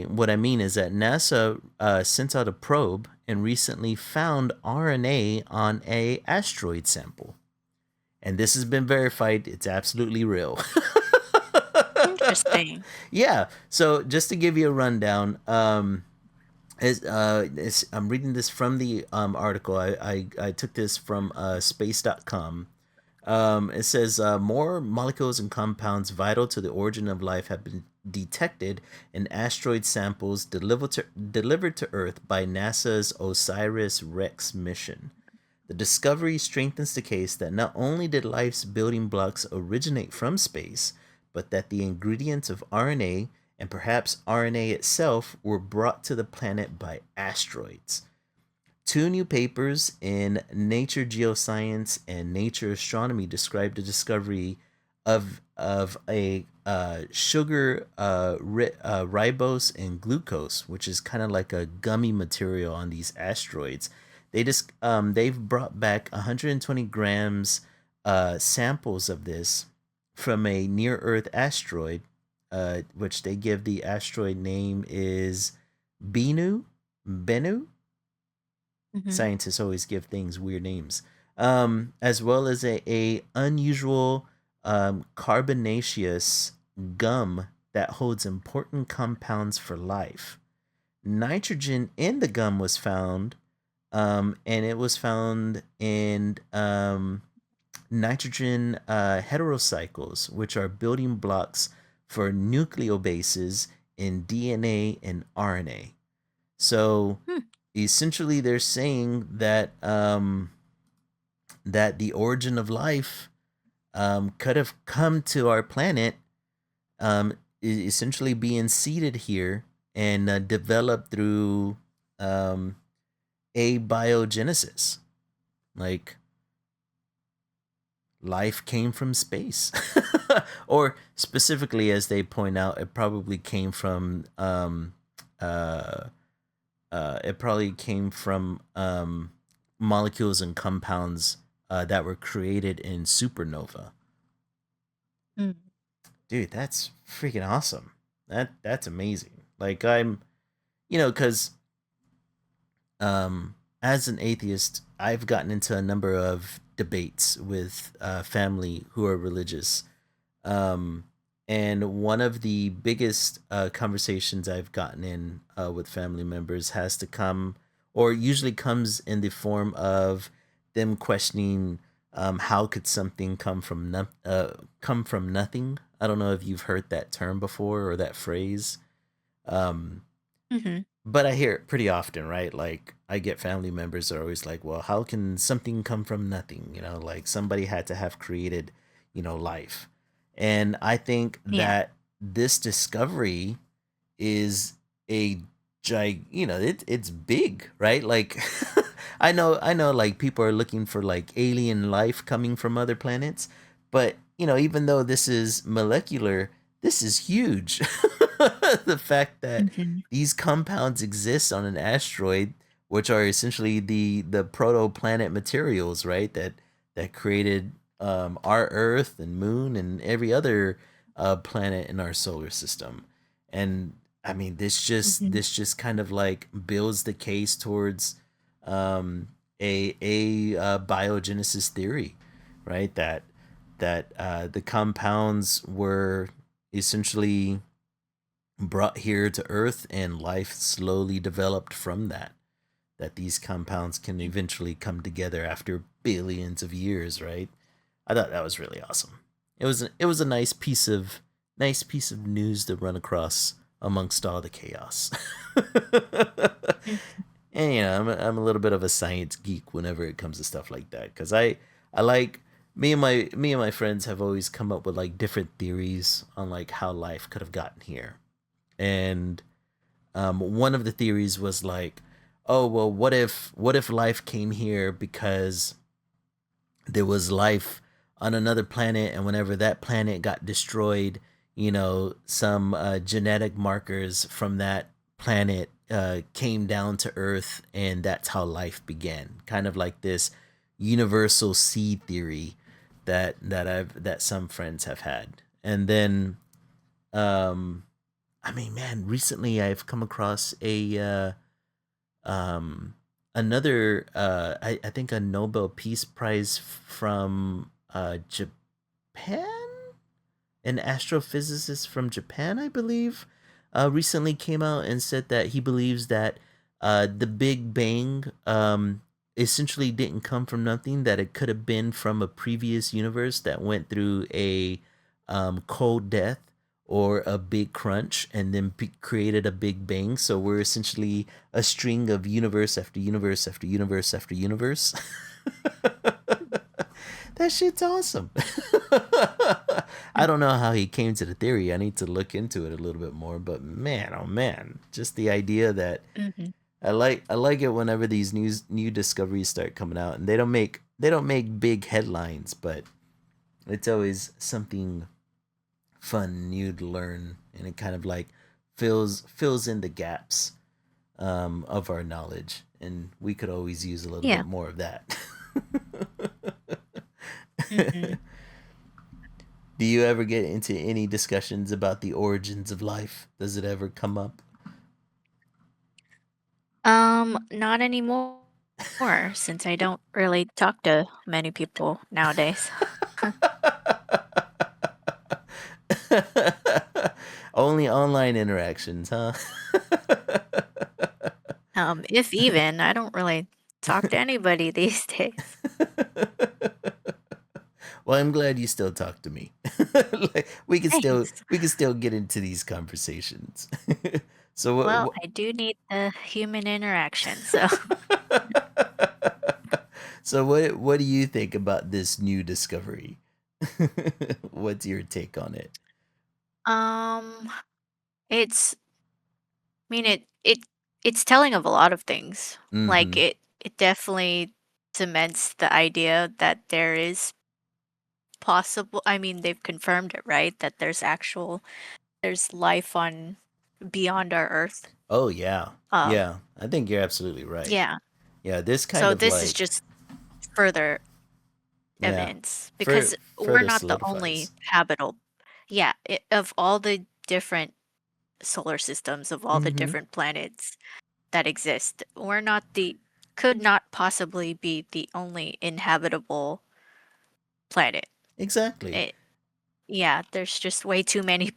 what I mean is that NASA sent out a probe and recently found RNA on a asteroid sample. And this has been verified. It's absolutely real. Interesting. Yeah. So just to give you a rundown, I'm reading this from the article. I took this from space.com. It says more molecules and compounds vital to the origin of life have been detected in asteroid samples delivered to Earth by NASA's OSIRIS-REx mission. The discovery strengthens the case that not only did life's building blocks originate from space, but that the ingredients of RNA and perhaps RNA itself were brought to the planet by asteroids. two new papers in Nature Geoscience and Nature Astronomy describe the discovery of a sugar ribose and glucose, which is kind of like a gummy material on these asteroids. They've brought back 120 grams samples of this from a near Earth asteroid, which they give the asteroid name is Bennu. Mm-hmm. Scientists always give things weird names. As well as a unusual carbonaceous gum that holds important compounds for life. Nitrogen in the gum was found, and it was found in nitrogen heterocycles, which are building blocks for nucleobases in DNA and RNA. So Hmm. essentially, they're saying that that the origin of life could have come to our planet, essentially being seeded here and developed through um, abiogenesis. Like life came from space, or specifically, as they point out, it probably came from uh, molecules and compounds that were created in supernova. Mm. Dude, that's freaking awesome. That's amazing. Like because as an atheist, I've gotten into a number of debates with family who are religious. Um, and one of the biggest conversations I've gotten in with family members has to come, or usually comes in the form of them questioning how could something come from nothing. I don't know if you've heard that term before or that phrase. Um, Mm-hmm. but I hear it pretty often, right? Like I get family members that are always like, "Well, how can something come from nothing?" Like somebody had to have created, life. And I think Yeah. that this discovery is a it's big, right? Like I know like people are looking for like alien life coming from other planets, but even though this is molecular, this is huge. The fact that Mm-hmm. these compounds exist on an asteroid, which are essentially the protoplanet materials, right? That created our Earth and Moon and every other planet in our solar system. And I mean, Mm-hmm. this just kind of like builds the case towards um, a biogenesis theory, right? That the compounds were essentially brought here to Earth, and life slowly developed from that. That these compounds can eventually come together after billions of years, right? I thought that was really awesome. It was a nice piece of news to run across amongst all the chaos. And I'm a little bit of a science geek whenever it comes to stuff like that, because I like me and my friends have always come up with like different theories on like how life could have gotten here. And one of the theories was like, oh well, what if life came here because there was life on another planet, and whenever that planet got destroyed, some genetic markers from that planet came down to Earth, and that's how life began. Kind of like this universal seed theory that some friends have had. And then um I mean, man, recently I've come across a um another I think a Nobel Peace Prize from Japan, an astrophysicist from Japan, I believe, recently came out and said that he believes that the Big Bang essentially didn't come from nothing, that it could have been from a previous universe that went through a cold death or a big crunch and then created a Big Bang. So we're essentially a string of universe after universe after universe after universe. That shit's awesome. I don't know how he came to the theory. I need to look into it a little bit more. But man, oh man, just the idea that Mm-hmm. I like it whenever these new discoveries start coming out, and they don't make big headlines, but it's always something fun new to learn, and it kind of like fills in the gaps of our knowledge, and we could always use a little Yeah. bit more of that. Hmm. Do you ever get into any discussions about the origins of life? Does it ever come up? Not anymore, since I don't really talk to many people nowadays. Only online interactions, huh? If even, I don't really talk to anybody these days. Well, I'm glad you still talk to me. Like, we can still Thanks. we can still get into these conversations. So Well, what, I do need the human interaction, so so what do you think about this new discovery? What's your take on it? um it's I mean it's telling of a lot of things. Like Mm-hmm. it definitely cements the idea that there is possible I mean they've confirmed it, right? That there's life on beyond our earth. Oh yeah. Um Yeah. I think you're absolutely right. yeah. Yeah, this kind So of this is like, just further yeah, evidence because we're further not the only solidifies. habitable. Yeah, of all the different solar systems, of all the Mm-hmm. different planets that exist, we're not the could not possibly be the only inhabitable planet. Exactly. It, yeah, there's just way too many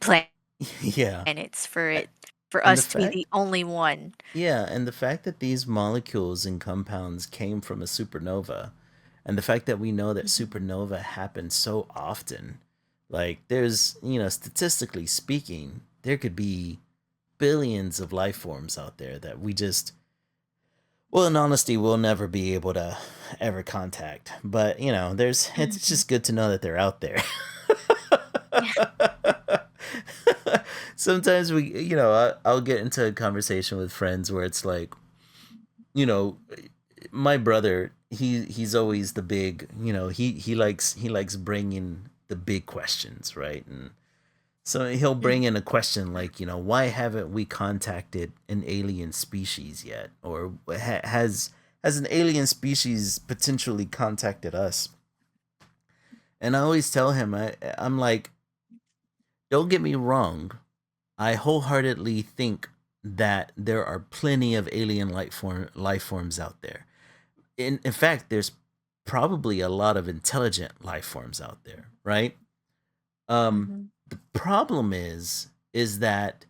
Yeah. planets for A- it for And the us to be fact the only one. Yeah, and the fact that these molecules and compounds came from a supernova, and the fact that we know that Mhm. supernova happen so often, like there's, statistically speaking, there could be billions of life forms out there that we just, well, in honesty, we'll never be able to ever contact. But, it's Mhm. just good to know that they're out there. Yeah. Sometimes I'll get into a conversation with friends where it's like, you know, my brother, he's always the big, he likes bringing the big questions, right? And so he'll bring Mhm. in a question like, why haven't we contacted an alien species yet, or has an alien species potentially contacted us? And I always tell him, I'm like, don't get me wrong, I wholeheartedly think that there are plenty of alien life forms out there. In fact, there's probably a lot of intelligent life forms out there, right? Mhm. The problem is that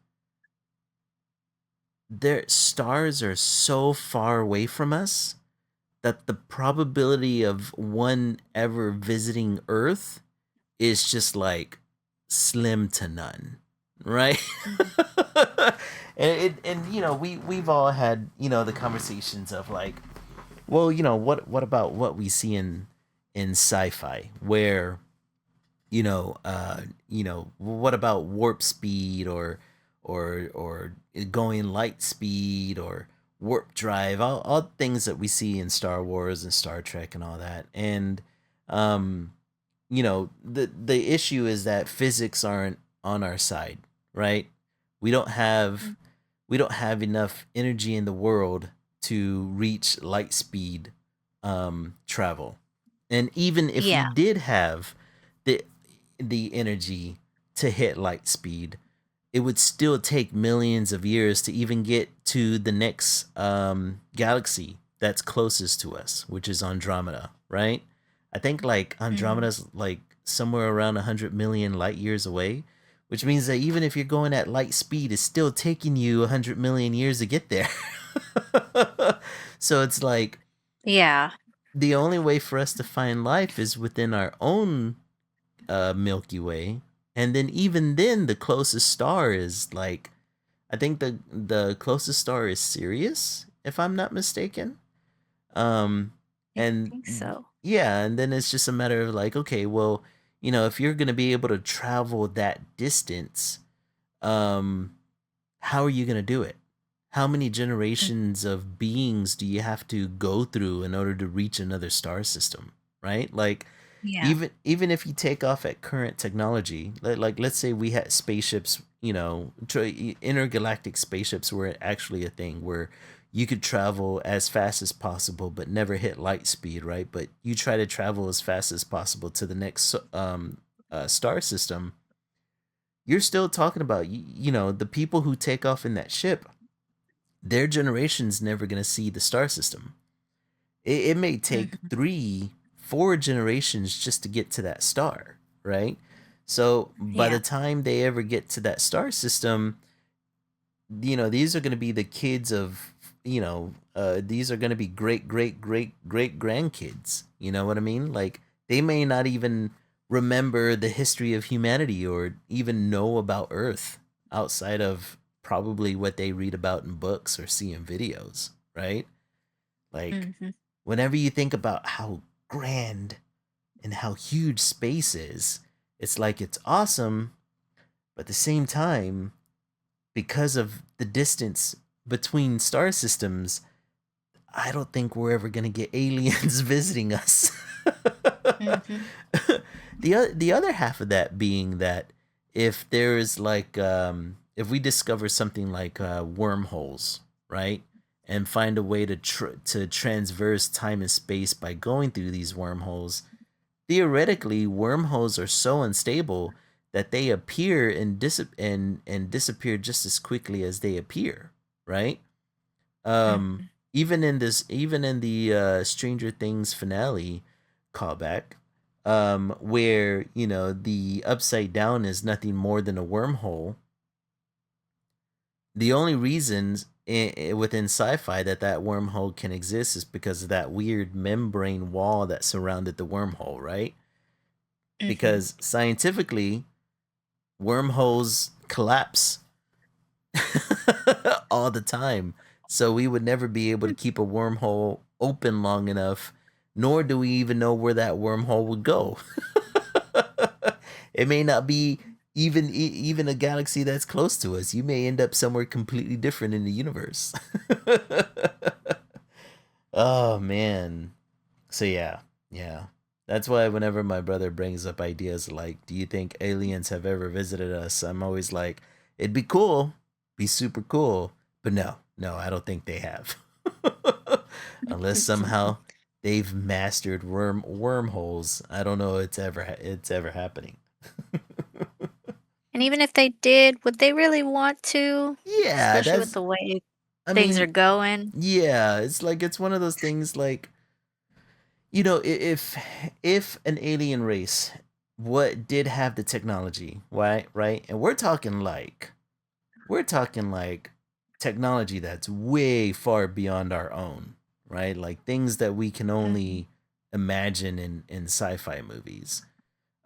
their stars are so far away from us that the probability of one ever visiting Earth is just like slim to none, right? Mhm. And we've all had the conversations of like, well, what about what we see in sci-fi, where what about warp speed, or going light speed, or warp drive, all things that we see in Star Wars and Star Trek and all that. And um the issue is that physics aren't on our side, right? we don't have Mhm. we don't have enough energy in the world to reach light speed travel. And even if we Yeah. did have the energy to hit light speed, it would still take millions of years to even get to the next galaxy that's closest to us, which is Andromeda, right? I think like Mhm. Andromeda's like somewhere around 100 million light years away, which means that even if you're going at light speed, it's still taking you 100 million years to get there. So it's like Yeah. the only way for us to find life is within our own Milky Way. And then even then, the closest star is like, I think the closest star is Sirius, if I'm not mistaken. Um, I and think so. yeah, and then it's just a matter of like, okay, well, if you're gonna be able to travel that distance, um, how are you gonna do it? how many Mm. generations of beings do you have to go through in order to reach another star system, right? Like Yeah. even if you take off at current technology, like let's say we had spaceships, intergalactic spaceships were actually a thing where you could travel as fast as possible but never hit light speed, right? But you try to travel as fast as possible to the next star system. You're still talking about the people who take off in that ship, their generation's never going to see the star system. It may take Mhm. 3, 4 generations just to get to that star, right? So by Yeah. the time they ever get to that star system, these are going to be the kids of, these are going to be great, great, great, great grandkids. You know what I mean? Like they may not even remember the history of humanity or even know about Earth outside of probably what they read about in books or see in videos, right? Like Mhm. whenever you think about how grand and how huge space is, it's like it's awesome, but at the same time, because of the distance between star systems, I don't think we're ever going to get aliens visiting us. Mhm. The other half of that being that if there's like if we discover something like wormholes, right? And find a way to transverse time and space by going through these wormholes, theoretically, wormholes are so unstable that they appear and disappear just as quickly as they appear, right? Mhm. Even in the Stranger Things finale callback, where the upside down is nothing more than a wormhole. The only reasons within sci-fi that wormhole can exist is because of that weird membrane wall that surrounded the wormhole, right? Mhm. Because scientifically, wormholes collapse all the time. So we would never be able to keep a wormhole open long enough, nor do we even know where that wormhole would go. It may not be even a galaxy that's close to us. You may end up somewhere completely different in the universe. Oh man. So yeah, yeah. That's why whenever my brother brings up ideas like, "Do you think aliens have ever visited us?" I'm always like, "It'd be cool, be super cool, but no, no, I don't think they have, unless somehow they've mastered wormholes. I don't know it's ever happening." And even if they did, would they really want to? Yeah, Especially with that's. the way I things are mean, going. yeah, it's like it's one of those things like if an alien race what did have the technology, right, and we're talking like technology that's way far beyond our own, right, like things that we can Mhm. only imagine in sci-fi movies.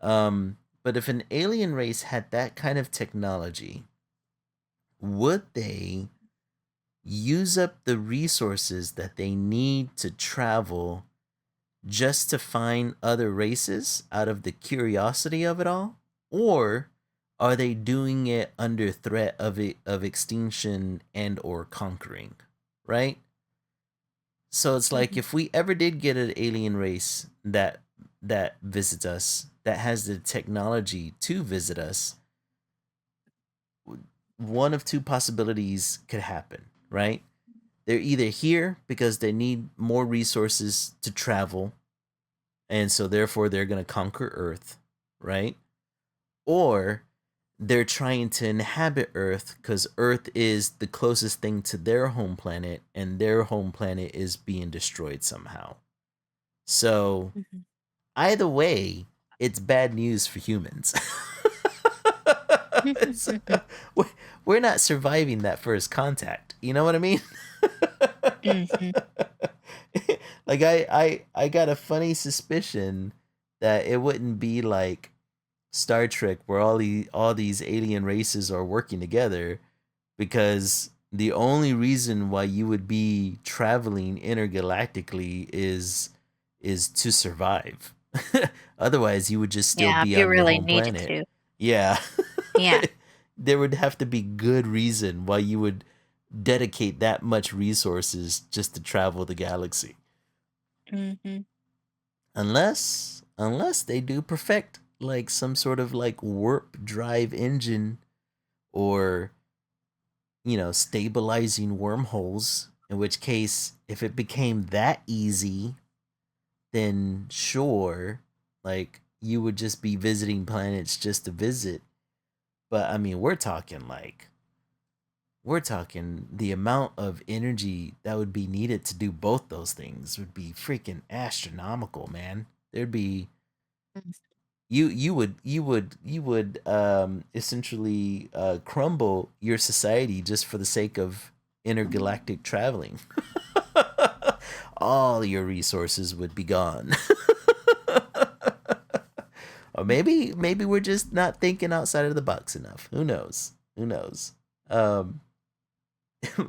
But if an alien race had that kind of technology, would they use up the resources that they need to travel just to find other races out of the curiosity of it all? Or are they doing it under threat of extinction and or conquering? Right? So it's like Mhm. if we ever did get an alien race that visits us, that has the technology to visit us, one of two possibilities could happen, right? They're either here because they need more resources to travel, and so therefore they're going to conquer Earth, right? Or they're trying to inhabit Earth because Earth is the closest thing to their home planet, and their home planet is being destroyed somehow. So Mhm. either way, it's bad news for humans. It's, we're not surviving that first contact. You know what I mean? Mhm. Like I got a funny suspicion that it wouldn't be like Star Trek where all these alien races are working together, because the only reason why you would be traveling intergalactically is to survive. Otherwise, you would just still Yeah, if be you on your really home needed planet. to. Yeah. Yeah. There would have to be good reason why you would dedicate that much resources just to travel the galaxy. Mm-hmm. Unless they do perfect like some sort of like warp drive engine, or stabilizing wormholes, in which case if it became that easy, then sure, like you would just be visiting planets just to visit. But I mean, we're talking the amount of energy that would be needed to do both those things would be freaking astronomical, man. There'd be you would essentially crumble your society just for the sake of intergalactic traveling. All your resources would be gone. Or maybe we're just not thinking outside of the box enough. Who knows? Who knows? Um,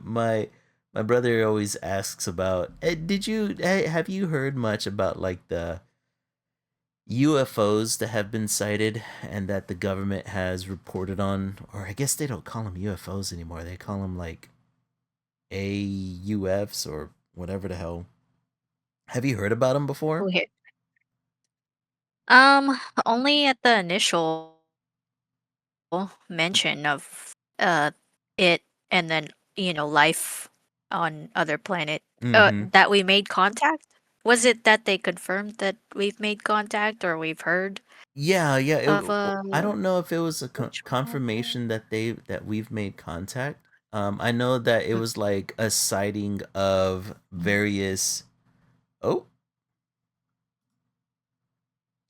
my my brother always asks about. Have you heard much about like the UFOs that have been sighted and that the government has reported on? Or I guess they don't call them UFOs anymore. They call them like AUFs or whatever the hell. Have you heard about them before? Okay. Um, only at the initial mention of it, and then life on other planet. Mm-hmm. That we made contact. Was it that they confirmed that we've made contact, or we've heard Yeah, yeah. of I don't know if it was a which planet? confirmation that we've made contact. I know that it Mm. was like a sighting of various. Oh,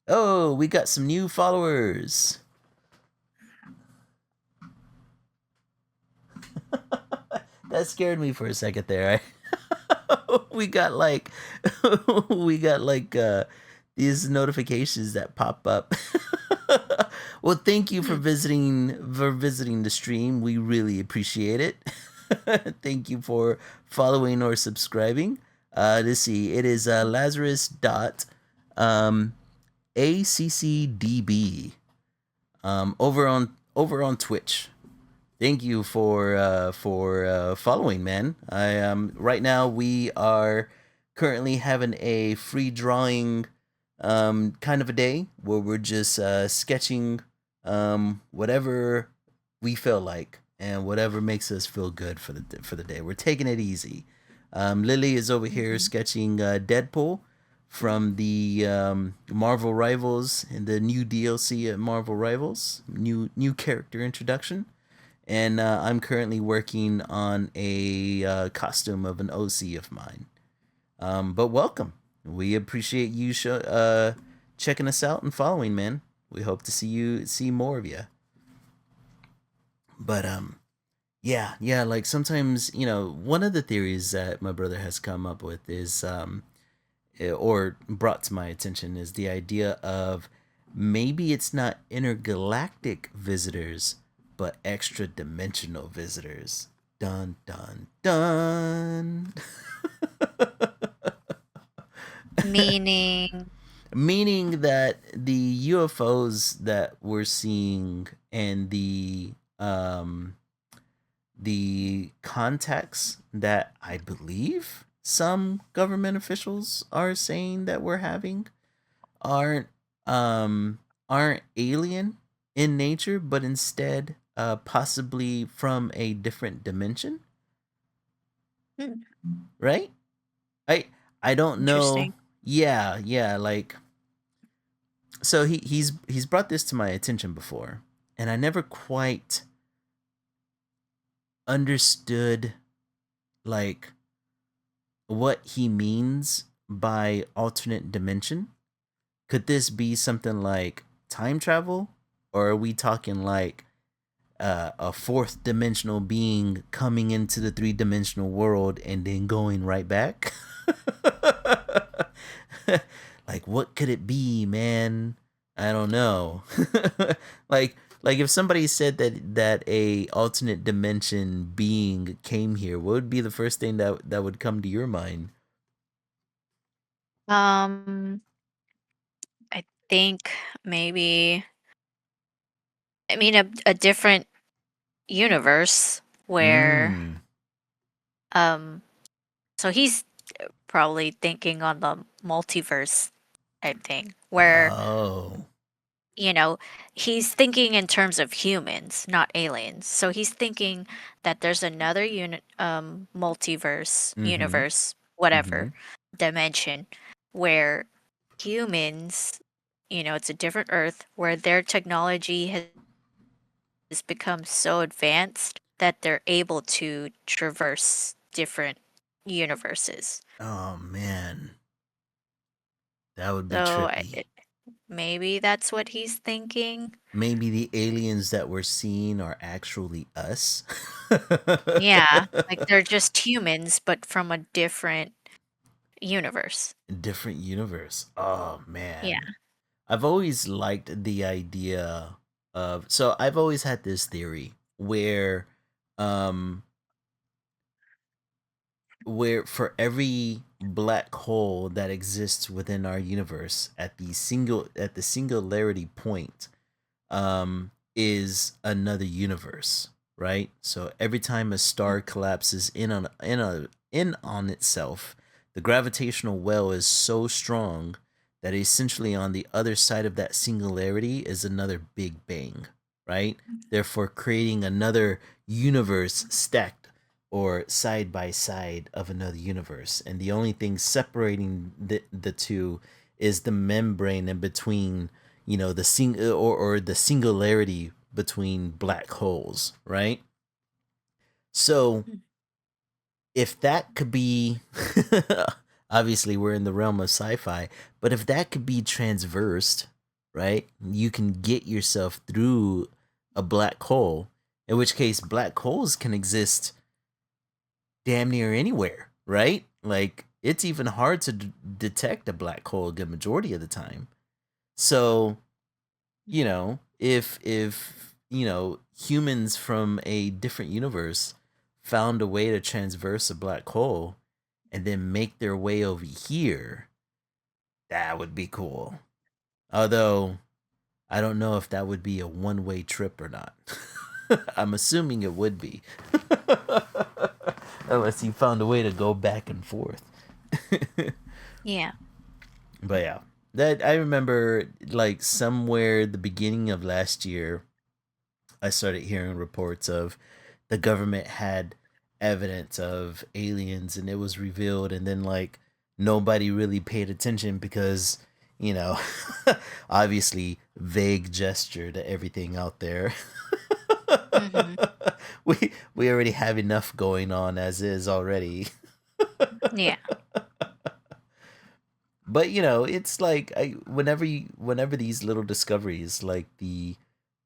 oh, we got some new followers. That scared me for a second there. We got like, we got like these notifications that pop up. Well, thank you for Hmm. visiting the stream. We really appreciate it. Thank you for following or subscribing. Let's see. It is Lazarus dot um, ACCDB over on Twitch. Thank you for following, man. I right now we are currently having a free drawing kind of a day where we're just sketching whatever we feel like and whatever makes us feel good for the day. We're taking it easy. Lily is over here Mhm. sketching Deadpool from the Marvel Rivals and the new DLC at Marvel Rivals, new character introduction. And I'm currently working on a costume of an OC of mine. But welcome. We appreciate you checking us out and following, man. We hope to see more of you. But yeah, yeah. Like sometimes, one of the theories that my brother has come up with is or brought to my attention is the idea of maybe it's not intergalactic visitors, but extra dimensional visitors. Dun dun dun. Meaning, Meaning that the UFOs that we're seeing and the contacts that I believe some government officials are saying that we're having aren't aren't alien in nature, but instead possibly from a different dimension, hmm, right? I I don't know. interesting. Yeah, yeah, like so he's brought this to my attention before, and I never quite understood like what he means by alternate dimension. Could this be something like time travel, or are we talking like a fourth dimensional being coming into the three-dimensional world and then going right back? Like, what could it be, man? I don't know. like like if somebody said that a alternate dimension being came here, what would be the first thing that would come to your mind? Um, I think maybe, I mean, a different universe where Mm. Um, so he's probably thinking on the multiverse type thing, where Oh. you know, he's thinking in terms of humans, not aliens. So he's thinking that there's another multiverse, Mm-hmm. universe, Mm-hmm. whatever dimension where humans, it's a different Earth where their technology has become so advanced that they're able to traverse different universes. Oh man. That would be So trippy. maybe that's what he's thinking. Maybe the aliens that we're seeing are actually us. Yeah, like they're just humans, but from a different universe. Different universe. Oh Yeah. man. I've always liked the idea of, so I've always had this theory um where for every black hole that exists within our universe at the singularity point is another universe, right? So every time a star collapses in on itself, the gravitational well is so strong that essentially on the other side of that singularity is another big bang, right? Therefore creating another universe stacked or side by side of another universe. And the only thing separating the two is the membrane in between, or the singularity between black holes, right? So Mm. if that could be obviously we're in the realm of sci-fi, but if that could be transversed, right? You can get yourself through a black hole, in which case black holes can exist damn near anywhere, right? Like it's even hard to detect a black hole a good majority of the time. So, if humans from a different universe found a way to transverse a black hole and then make their way over here, that would be cool. Although I don't know if that would be a one-way trip or not. I'm assuming it would be. Unless you found a way to go back and forth. Yeah. But yeah, that I remember like somewhere the beginning of last year, I started hearing reports of the government had evidence of aliens and it was revealed, and then like nobody really paid attention because, you know, obviously vague gesture to everything out there. Hmm. we already have enough going on as is already. Yeah. But it's like whenever these little discoveries like the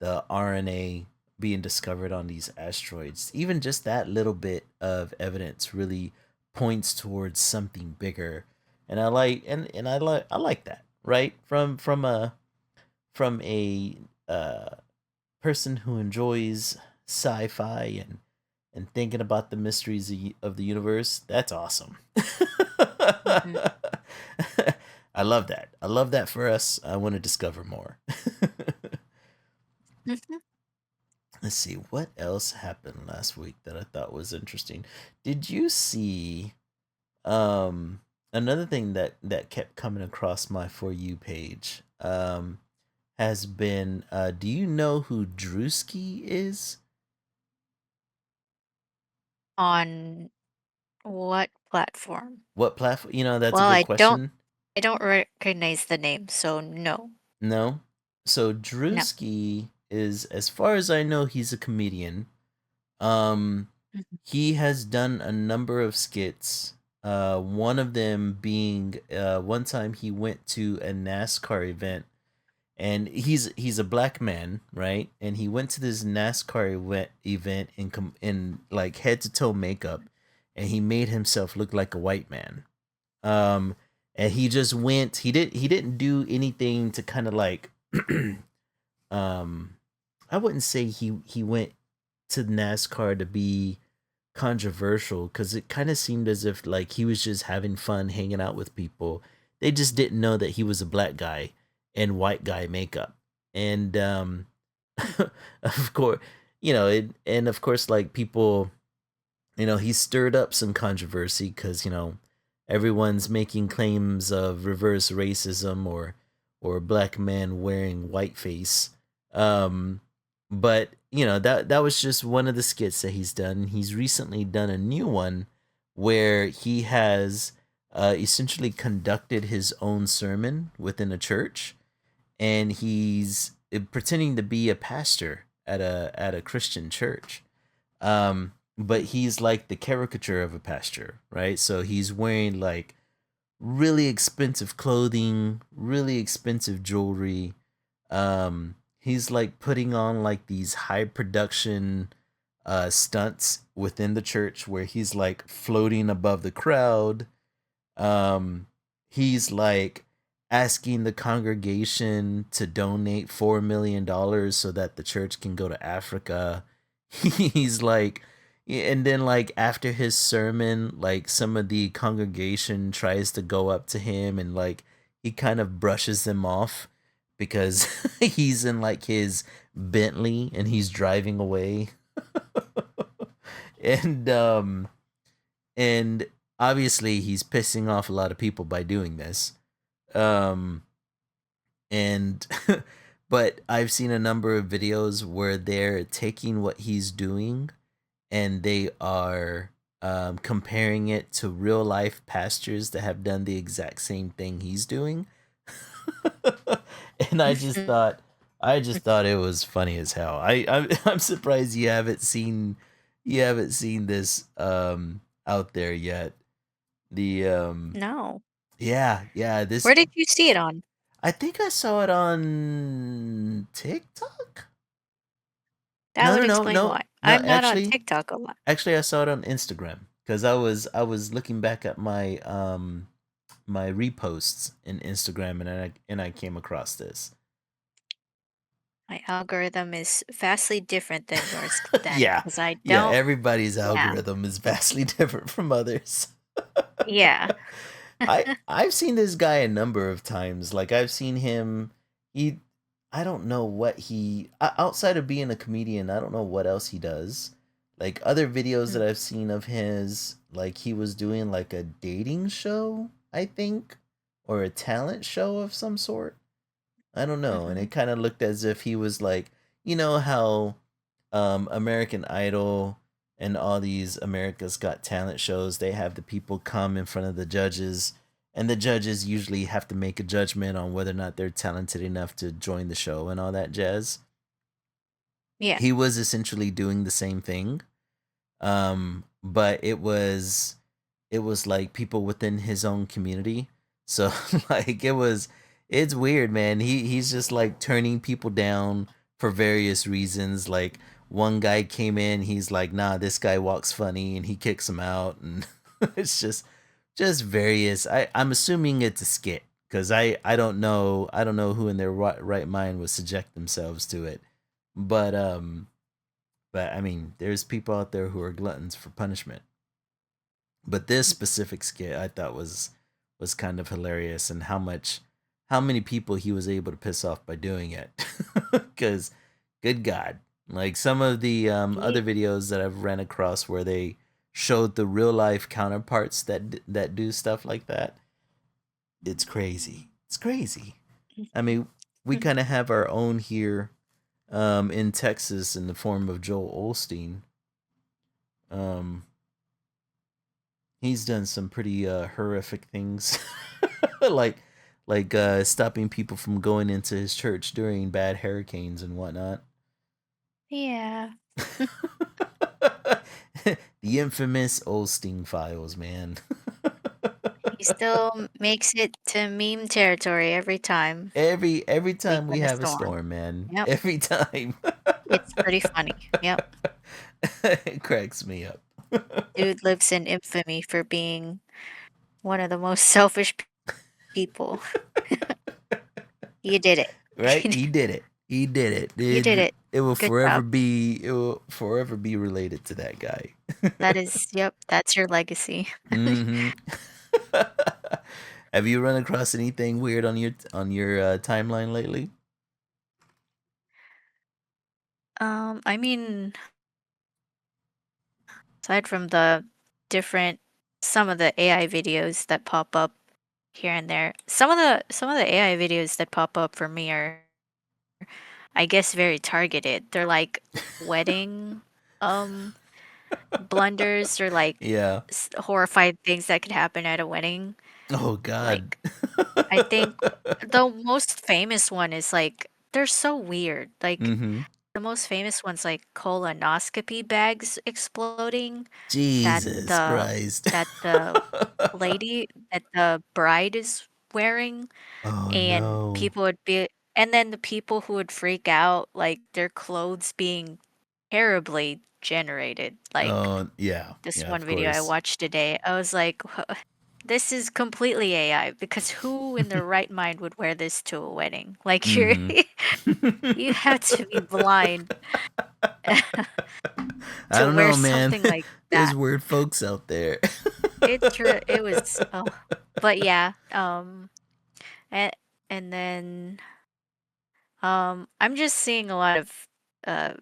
RNA being discovered on these asteroids, even just that little bit of evidence really points towards something bigger. And I like that, right? From a uh person who enjoys sci-fi and thinking about the mysteries of the universe. That's awesome. Hmm. I love that. I love that for us. I want to discover more. Hmm. Let's see what else happened last week that I thought was interesting. Did you see another thing that kept coming across my For You page has been do you know who Drewski is? On what platform? What platform? That's a Well, good I don't question. I don't recognize the name, so no. No. So No. Drewski is, as far as I know, he's a comedian. Um, Mhm. he has done a number of skits. One of them being one time he went to a NASCAR event, and he's a black man, right? And he went to this NASCAR event in like head to toe makeup, and he made himself look like a white man. Um, and he just went. He didn't do anything to kind of like um, I wouldn't say he went to NASCAR to be controversial, because it kind of seemed as if like he was just having fun hanging out with people. They just didn't know that he was a black guy in white guy makeup. And of course, and of course, like people he stirred up some controversy because everyone's making claims of reverse racism or black man wearing whiteface. Um, but that was just one of the skits that he's done. He's recently done a new one where he has essentially conducted his own sermon within a church, and he's pretending to be a pastor at a Christian church. But he's like the caricature of a pastor, right? So he's wearing like really expensive clothing, really expensive jewelry. He's like putting on like these high production stunts within the church where he's like floating above the crowd. He's like asking the congregation to donate $4 million so that the church can go to Africa. He's like, and then like after his sermon, like some of the congregation tries to go up to him and like he kind of brushes them off because he's in like his Bentley and he's driving away. And and obviously he's pissing off a lot of people by doing this. Um and but I've seen a number of videos where they're taking what he's doing and they are comparing it to real life pastors that have done the exact same thing he's doing. And I just thought it was funny as hell. I'm surprised you haven't seen this out there yet. The No. yeah, Where this did you see it on? I think I saw it on TikTok. That No, would no, no, explain no, why. no. I'm not on Actually, TikTok a lot. actually, I saw it on Instagram because I was looking back at my reposts in Instagram, and I came across this. My algorithm is vastly different than yours then, Yeah, because I yeah. don't. Everybody's Yeah. algorithm is vastly different from others. Yeah. I've seen this guy a number of times. Like I've seen him. He, I don't know what outside of being a comedian. I don't know what else he does. Like other videos that Mm, I've seen of his, like he was doing like a dating show, I think, or a talent show of some sort. I don't know. And mhm. it kind of looked as if he was like, how American Idol and all these America's Got Talent shows, they have the people come in front of the judges, and the judges usually have to make a judgment on whether or not they're talented enough to join the show and all that jazz. Yeah. He was essentially doing the same thing, but it was like people within his own community. So like it's weird, man. He's just like turning people down for various reasons. Like one guy came in, he's like, nah, this guy walks funny, and he kicks him out, and it's just various. I'm assuming it's a skit because I don't know who in their right mind would subject themselves to it, but I mean, there's people out there who are gluttons for punishment. But this Mm. specific skit I thought was kind of hilarious, and how many people he was able to piss off by doing it. Cuz good god. Like some of the Ye other videos that I've ran across where they showed the real life counterparts that do stuff like that. It's crazy. It's crazy. I mean, we Mhm. kind of have our own here in Texas in the form of Joel Olstein. Um, he's done some pretty horrific things, like stopping people from going into his church during bad hurricanes and whatnot. Yeah. The infamous Olstein files, man. He still makes it to meme territory every time Every we time we get a have a storm. storm, man. Yep. Every time. It's pretty funny. Yep. It cracks me up. Dude lives in infamy for being one of the most selfish people. You did Right? it. He did it. He did it. You did It it. it will Good forever job. be it will forever be related to that guy. That is yep, that's your legacy. Hmm. Have you run across anything weird on your timeline lately? I mean, aside from the different some of the AI videos that pop up here and there. Some of the AI videos that pop up for me are, I guess, very targeted. They're like wedding um blunders or like Yeah. horrified things that could happen at a wedding. Oh God. Like I think the most famous one is like they're so weird. Like Mm-hmm. the most famous one's like colonoscopy bags exploding that Jesus the Christ. that the lady that the bride is wearing, Oh and no. people would be and then the people who would freak out, like their clothes being terribly generated. Like Oh yeah. this Yeah, one of video I course. watched today, I was like, this is completely AI because who in their right mind would wear this to a wedding? Like you're Mm-hmm. you have to be blind I to don't wear know, man. something like There's that. weird folks out there. It was oh, but yeah, and, and then I'm just seeing a lot of uh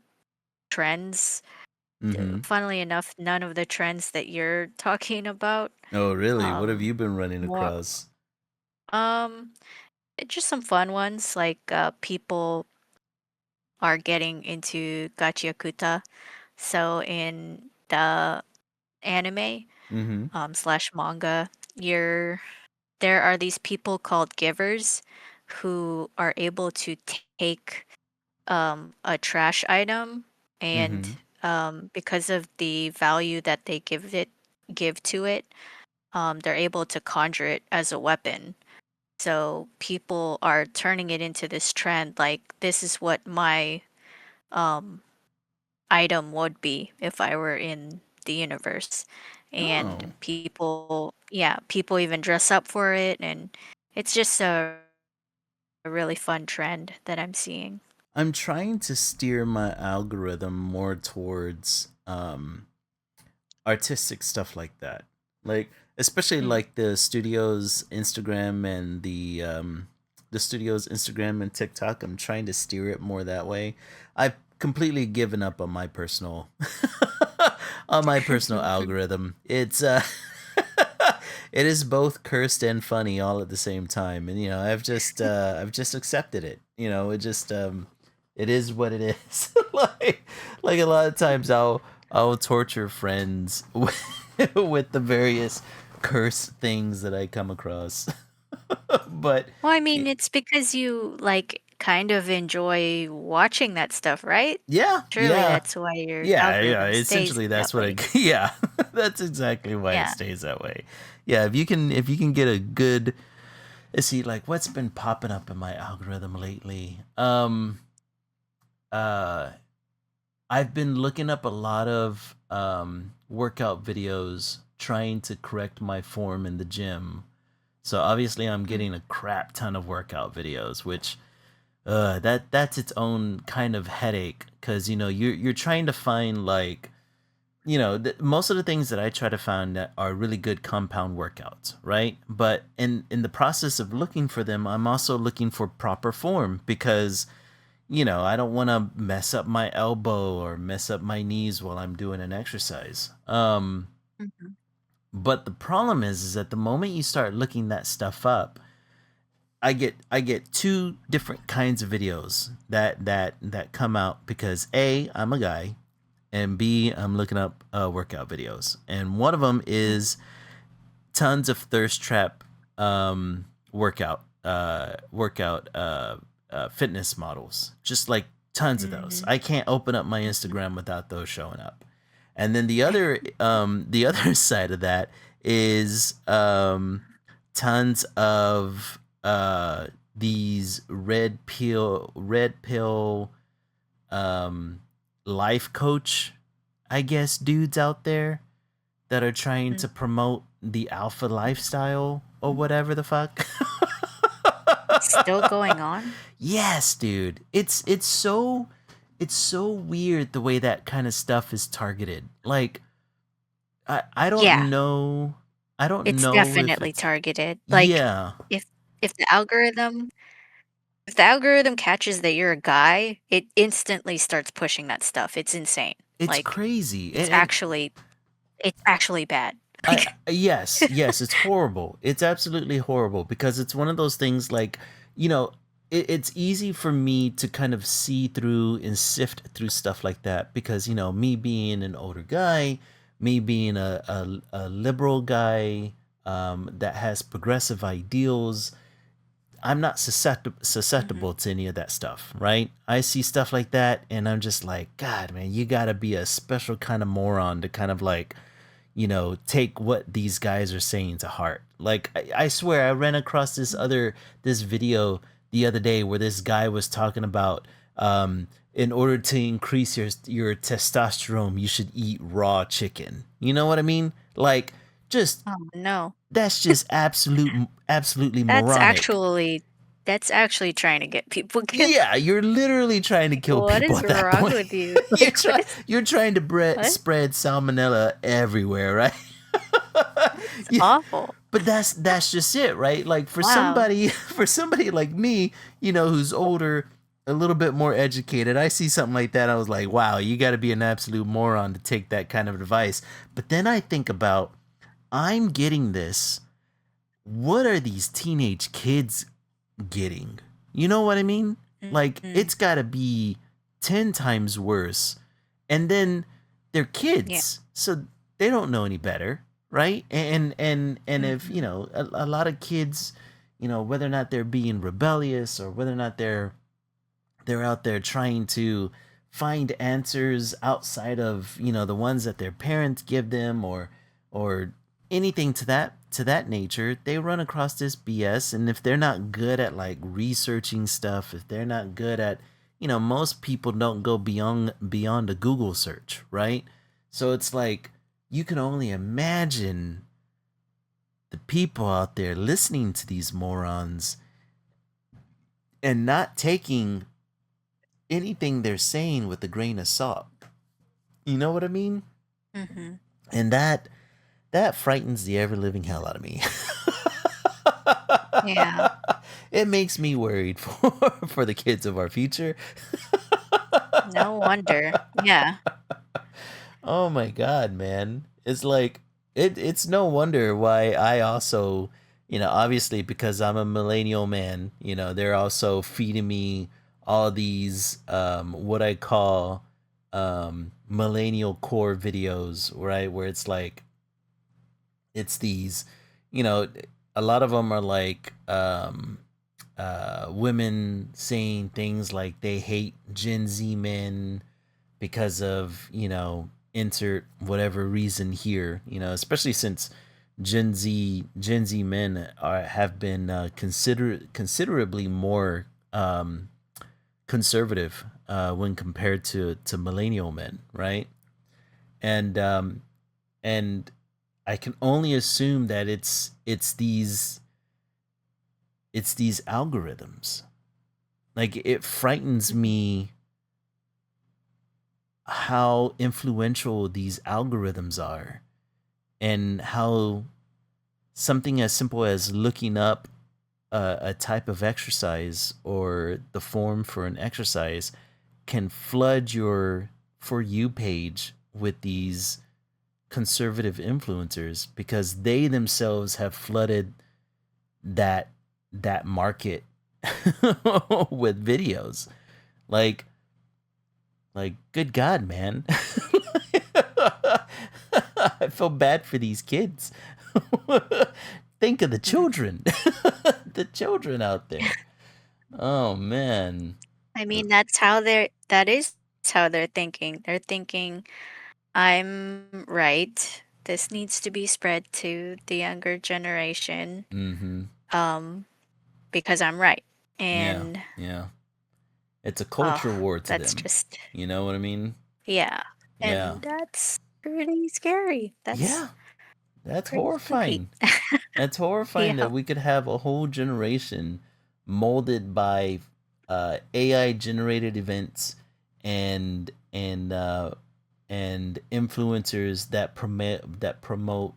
trends. Mm-hmm. Funnily enough, none of the trends that you're talking about. Oh really? What have Um you been running more across? um just some fun ones like people are getting into gachiakuta. So in the anime Mm-hmm. slash manga, you're there are these people called givers who are able to take a trash item, and Mm-hmm. because of the value that they give to it, they're able to conjure it as a weapon. So people are turning it into this trend, like this is what my um item would be if I were in the universe. And Oh. people even dress up for it, and it's just a really fun trend that I'm seeing. I'm trying to steer my algorithm more towards artistic stuff like that. Like especially Mm. like the studio's Instagram and the studio's Instagram and TikTok. I'm trying to steer it more that way. I've completely given up on my personal on my personal algorithm. It's it is both cursed and funny all at the same time. And I've just accepted it. It just it is what it is. Like a lot of times I'll torture friends with the various curse things that I come across. But Well, I mean, it's because you like kind of enjoy watching that stuff, right? yeah, Surely yeah, that's why your yeah. algorithm stays Essentially, that that's what I. way. Yeah, that's exactly why it Yeah. stays that way. Yeah, if you can get a good, let's see, like what's been popping up in my algorithm lately. Uh, I've been looking up a lot of workout videos trying to correct my form in the gym. So obviously, I'm Mm. getting a crap ton of workout videos, which that's its own kind of headache because you're trying to find like most of the things that I try to find that are really good compound workouts, right? But in the process of looking for them, I'm also looking for proper form because I don't want to mess up my elbow or mess up my knees while I'm doing an exercise. Mhm. But the problem is that the moment you start looking that stuff up, I get two different kinds of videos that come out because A, I'm a guy, and B, I'm looking up workout videos, and one of them Mhm. is tons of thirst trap workout fitness models, just like tons of those. Mhm. I can't open up my Mhm. Instagram without those showing up. And then the other side of that is tons of these red pill um, life coach, I guess, dudes out there that are trying Mhm. to promote the alpha lifestyle or whatever the fuck. It's still going on? Yes, dude. It's so weird the way that kind of stuff is targeted. Like I Yeah, don't know I don't it's know if definitely it's targeted. Like yeah. if if the algorithm if the algorithm catches that you're a guy, it instantly starts pushing that stuff. It's insane. It's Like crazy. it's And actually It's actually bad. I yes, yes, it's horrible. It's absolutely horrible because it's one of those things like, you know, it's easy for me to kind of see through and sift through stuff like that because, me being an older guy, me being a liberal guy that has progressive ideals, I'm not Mhm. susceptible to any of that stuff, right? I see stuff like that and I'm just like, God, man, you gotta be a special kind of moron to kind of like, take what these guys are saying to heart. Like, I swear, I ran across this video the other day where this guy was talking about, in order to increase your testosterone, you should eat raw chicken. You know what I mean? Like, just Oh, no. that's just absolutely That's moronic. actually that's actually trying to get people killed. Yeah, you're literally trying to Like, kill what people is at that wrong point. with you? you're Like, what trying is you're trying to what? spread salmonella everywhere, right? That's Yeah, awful. but that's just it, right? Like for Wow. somebody for somebody like me, who's older, a little bit more educated, I see something like that, I was like, wow, you got to be an absolute moron to take that kind of advice. But then I think about, I'm getting this. What are these teenage kids getting? You know what I mean? Like Mhm. it's got to be 10 times worse. And then they're Yeah. kids, so they don't know any better, right? And if, Mhm. a lot of kids, whether or not they're being rebellious or whether or not they're out there trying to find answers outside of, the ones that their parents give them, or anything to that nature, they run across this BS. And if they're not good at like researching stuff, if they're not good at, most people don't go beyond a Google search, right? So it's like, you can only imagine the people out there listening to these morons and not taking anything they're saying with a grain of salt. You know what I mean? Mhm. And that frightens the ever living hell out of me. Yeah. It makes me worried for the kids of our future. No wonder. Yeah. Oh my god, man. It's like, it's no wonder why I also, obviously because I'm a millennial man, they're also feeding me all these what I call millennial core videos, right? Where it's like, it's these, you know, a lot of them are like women saying things like they hate Gen Z men because of, insert whatever reason here, especially since Gen Z men have been considerably more conservative when compared to millennial men, right? And um and I can only assume that it's these algorithms. Like, it frightens Mhm. me how influential these algorithms are, and how something as simple as looking up a type of exercise or the form for an exercise can flood your For You page with these conservative influencers, because they themselves have flooded that that market with videos. Like, good God, man. I feel bad for these kids. Think of the Mhm. children. The children out there. Oh man. I mean, that is how they're thinking. They're thinking, "I'm right. This needs to be spread to the younger generation, Mm-hmm. um, because I'm right." Yeah. And, Yeah. It's a oh, culture war to that's them. just You know what I mean? yeah. Yeah. And that's pretty scary. That's Yeah. That's pretty spooky. horrifying. It's horrifying Yeah. that we could have a whole generation molded by AI generated events, and influencers that promote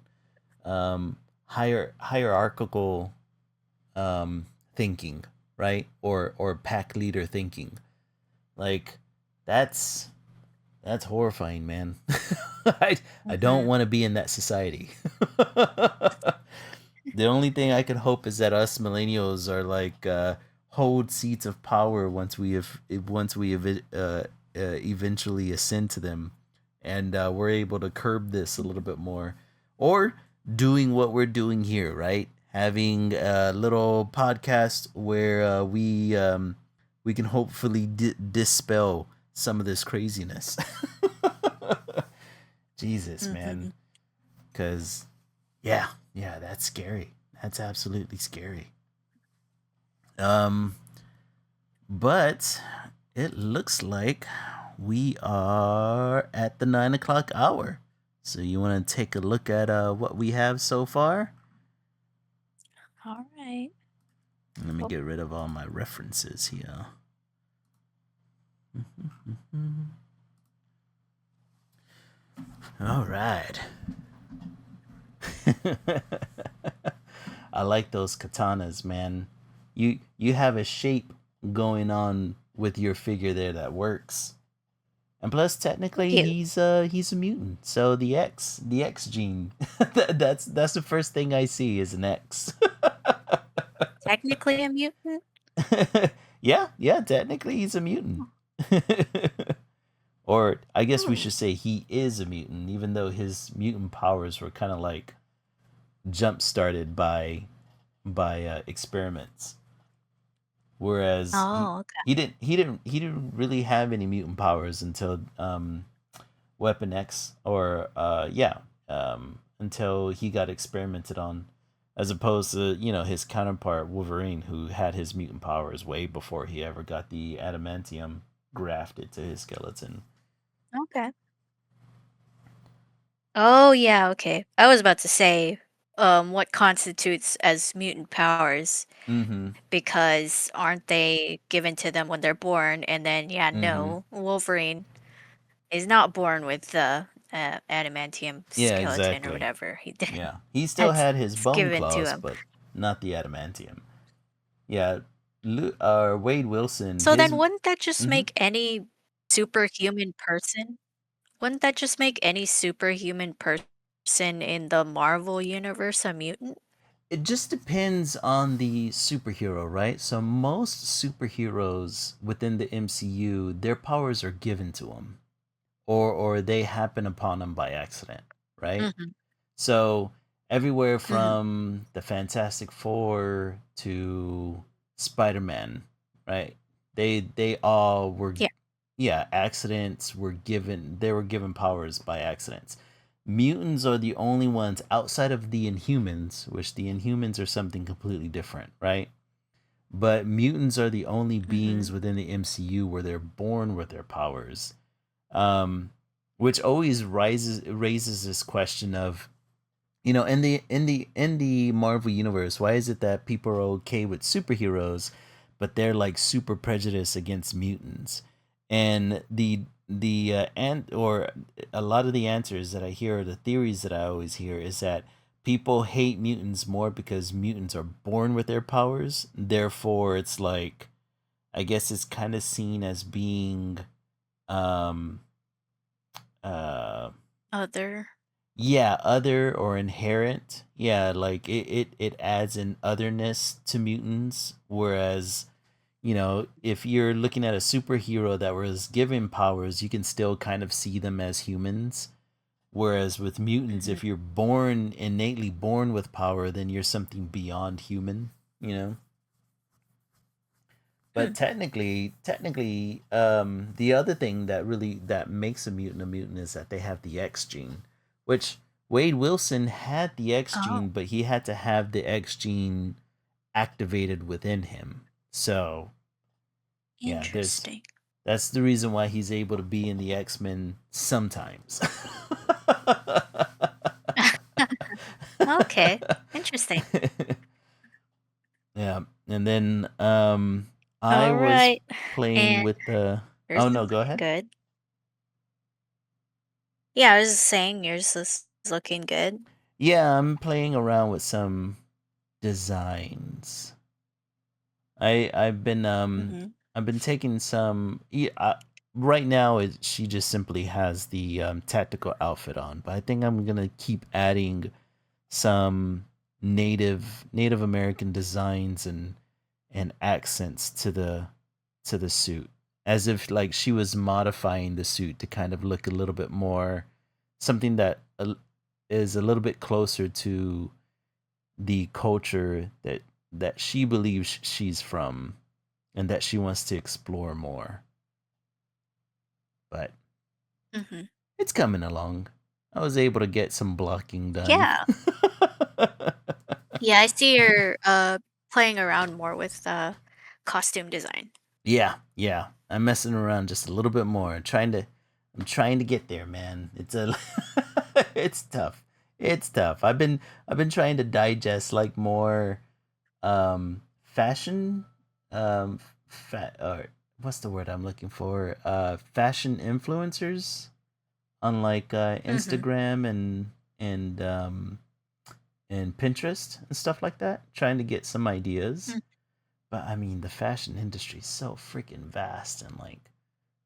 hierarchical thinking, right? Or pack leader thinking. Like, that's That's horrifying, man. I don't Mm-hmm. want to be in that society. The only thing I can hope is that us millennials are like hold seats of power once we eventually ascend to them, and we're able to curb this a little bit more, or doing what we're doing here, right? Having a little podcast where we can hopefully dispel some of this craziness. Jesus, Mm-hmm. man, because yeah, yeah, that's scary. That's absolutely scary. Um, but it looks like we are at the 9 o'clock hour. So you want to take a look at what we have so far? All right. Let me Oh, get rid of all my references here. All right. I like those katanas, man. You have a shape going on with your figure there that works. And plus, thank technically, you. he's a mutant. So the X gene, that's the first thing I see is an X. Technically a mutant? Yeah, yeah, technically he's a mutant. Or I guess we Hmm. should say he is a mutant, even though his mutant powers were kind of like jump started by experiments. Whereas Oh, okay. he didn't really have any mutant powers until Weapon X, or yeah, until he got experimented on, as opposed to his counterpart Wolverine, who had his mutant powers way before he ever got the adamantium grafted to his skeleton. Okay. Oh, yeah, okay. I was about to say, what constitutes as mutant powers, Mm-hmm. because aren't they given to them when they're born? And then, yeah, Mm-hmm. no, Wolverine is not born with the adamantium Yeah, skeleton or exactly. whatever. He did. Yeah, he still That's had his it's bone given to claws, him. but not the adamantium. Yeah, Wade Wilson, So his then, wouldn't that just mhm. make any superhuman person? Wouldn't that just make any superhuman person in the Marvel universe a mutant? It just depends on the superhero, right? So most superheroes within the MCU, their powers are given to them, or they happen upon them by accident, right? Mhm, So everywhere mhm. from the Fantastic Four to Spider-Man, right? They all were, Yeah. yeah, accidents were given. They were given powers by accidents. Mutants are the only ones outside of the Inhumans, which the Inhumans are something completely different, right? But mutants are the only beings Mhm. within the MCU where they're born with their powers. Um, which always raises this question of, in the Marvel universe, why is it that people are okay with superheroes, but they're like super prejudiced against mutants? And or a lot of the answers that I hear, or the theories that I always hear, is that people hate mutants more because mutants are born with their powers. Therefore, it's like, I guess it's kind of seen as being um uh Other. yeah, other or inherent. Yeah, like it adds an otherness to mutants. Whereas, if you're looking at a superhero that was given powers, you can still kind of see them as humans. Whereas with mutants, Mhm, if you're born innately born with power, then you're something beyond human, you know? But hmm. technically, the other thing that makes a mutant is that they have the X gene, which Wade Wilson had the X Oh, gene, but he had to have the X gene activated within him. So yeah, there's interesting. that's the reason why he's able to be in the X-Men sometimes. Okay, interesting. Yeah, and then I was Alright, playing and with the. yours Oh is no, go looking ahead. good. Yeah, I was just saying yours is looking good. Yeah, I'm playing around with some designs. I I've been um Mhm. I've been taking some. Yeah, right now she just simply has the tactical outfit on, but I think I'm gonna keep adding some Native American designs and accents to the suit, as if like she was modifying the suit to kind of look a little bit more something that is a little bit closer to the culture that she believes she's from and that she wants to explore more. But Hmm. it's coming along. I was able to get some blocking done. Yeah. Yeah, I see you're playing around more with costume design. Yeah, yeah. I'm messing around just a little bit more. I'm trying to get there, man. It's a it's tough. It's tough. I've been trying to digest like more fashion or what's the word I'm looking for? Fashion influencers on like Hmm. Instagram and Pinterest and stuff like that, trying to get some ideas. But I mean, the fashion industry is so freaking vast, and like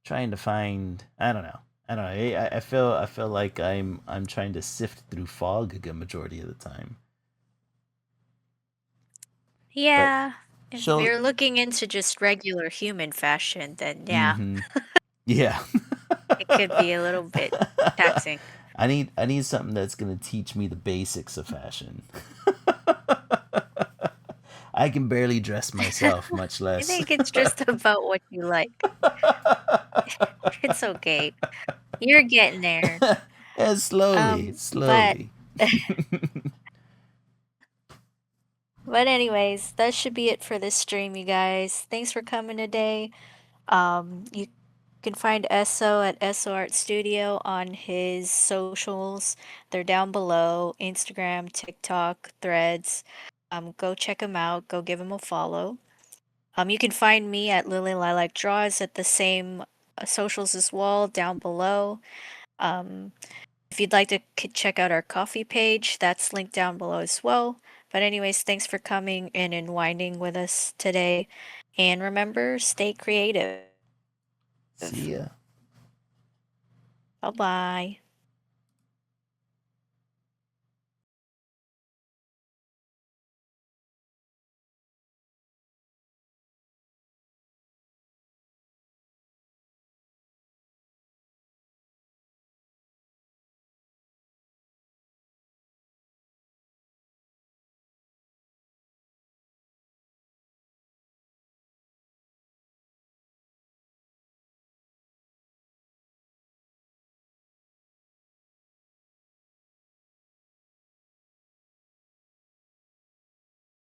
trying to find, I don't know, I don't know. I feel like I'm trying to sift through fog a good majority of the time. But Yeah, if she'll, you're looking into just regular human fashion, then yeah, mm-hmm, yeah. it could be a little bit taxing. I need something that's gonna teach me the basics of fashion. I can barely dress myself, much I less. think it's just about what you like. It's okay. You're getting there. And slowly, But slowly. but anyways, that should be it for this stream, you guys. Thanks for coming today. You can find Esso at Esso Art Studio on his socials. They're down below: Instagram, TikTok, Threads. Go check him out. Go give him a follow. You can find me at Lily Lilac Draws at the same socials as well, down below. Um, if you'd like to check out our coffee page, that's linked down below as well. But anyways, thanks for coming in and winding with us today. And remember, stay creative. See ya. Bye bye.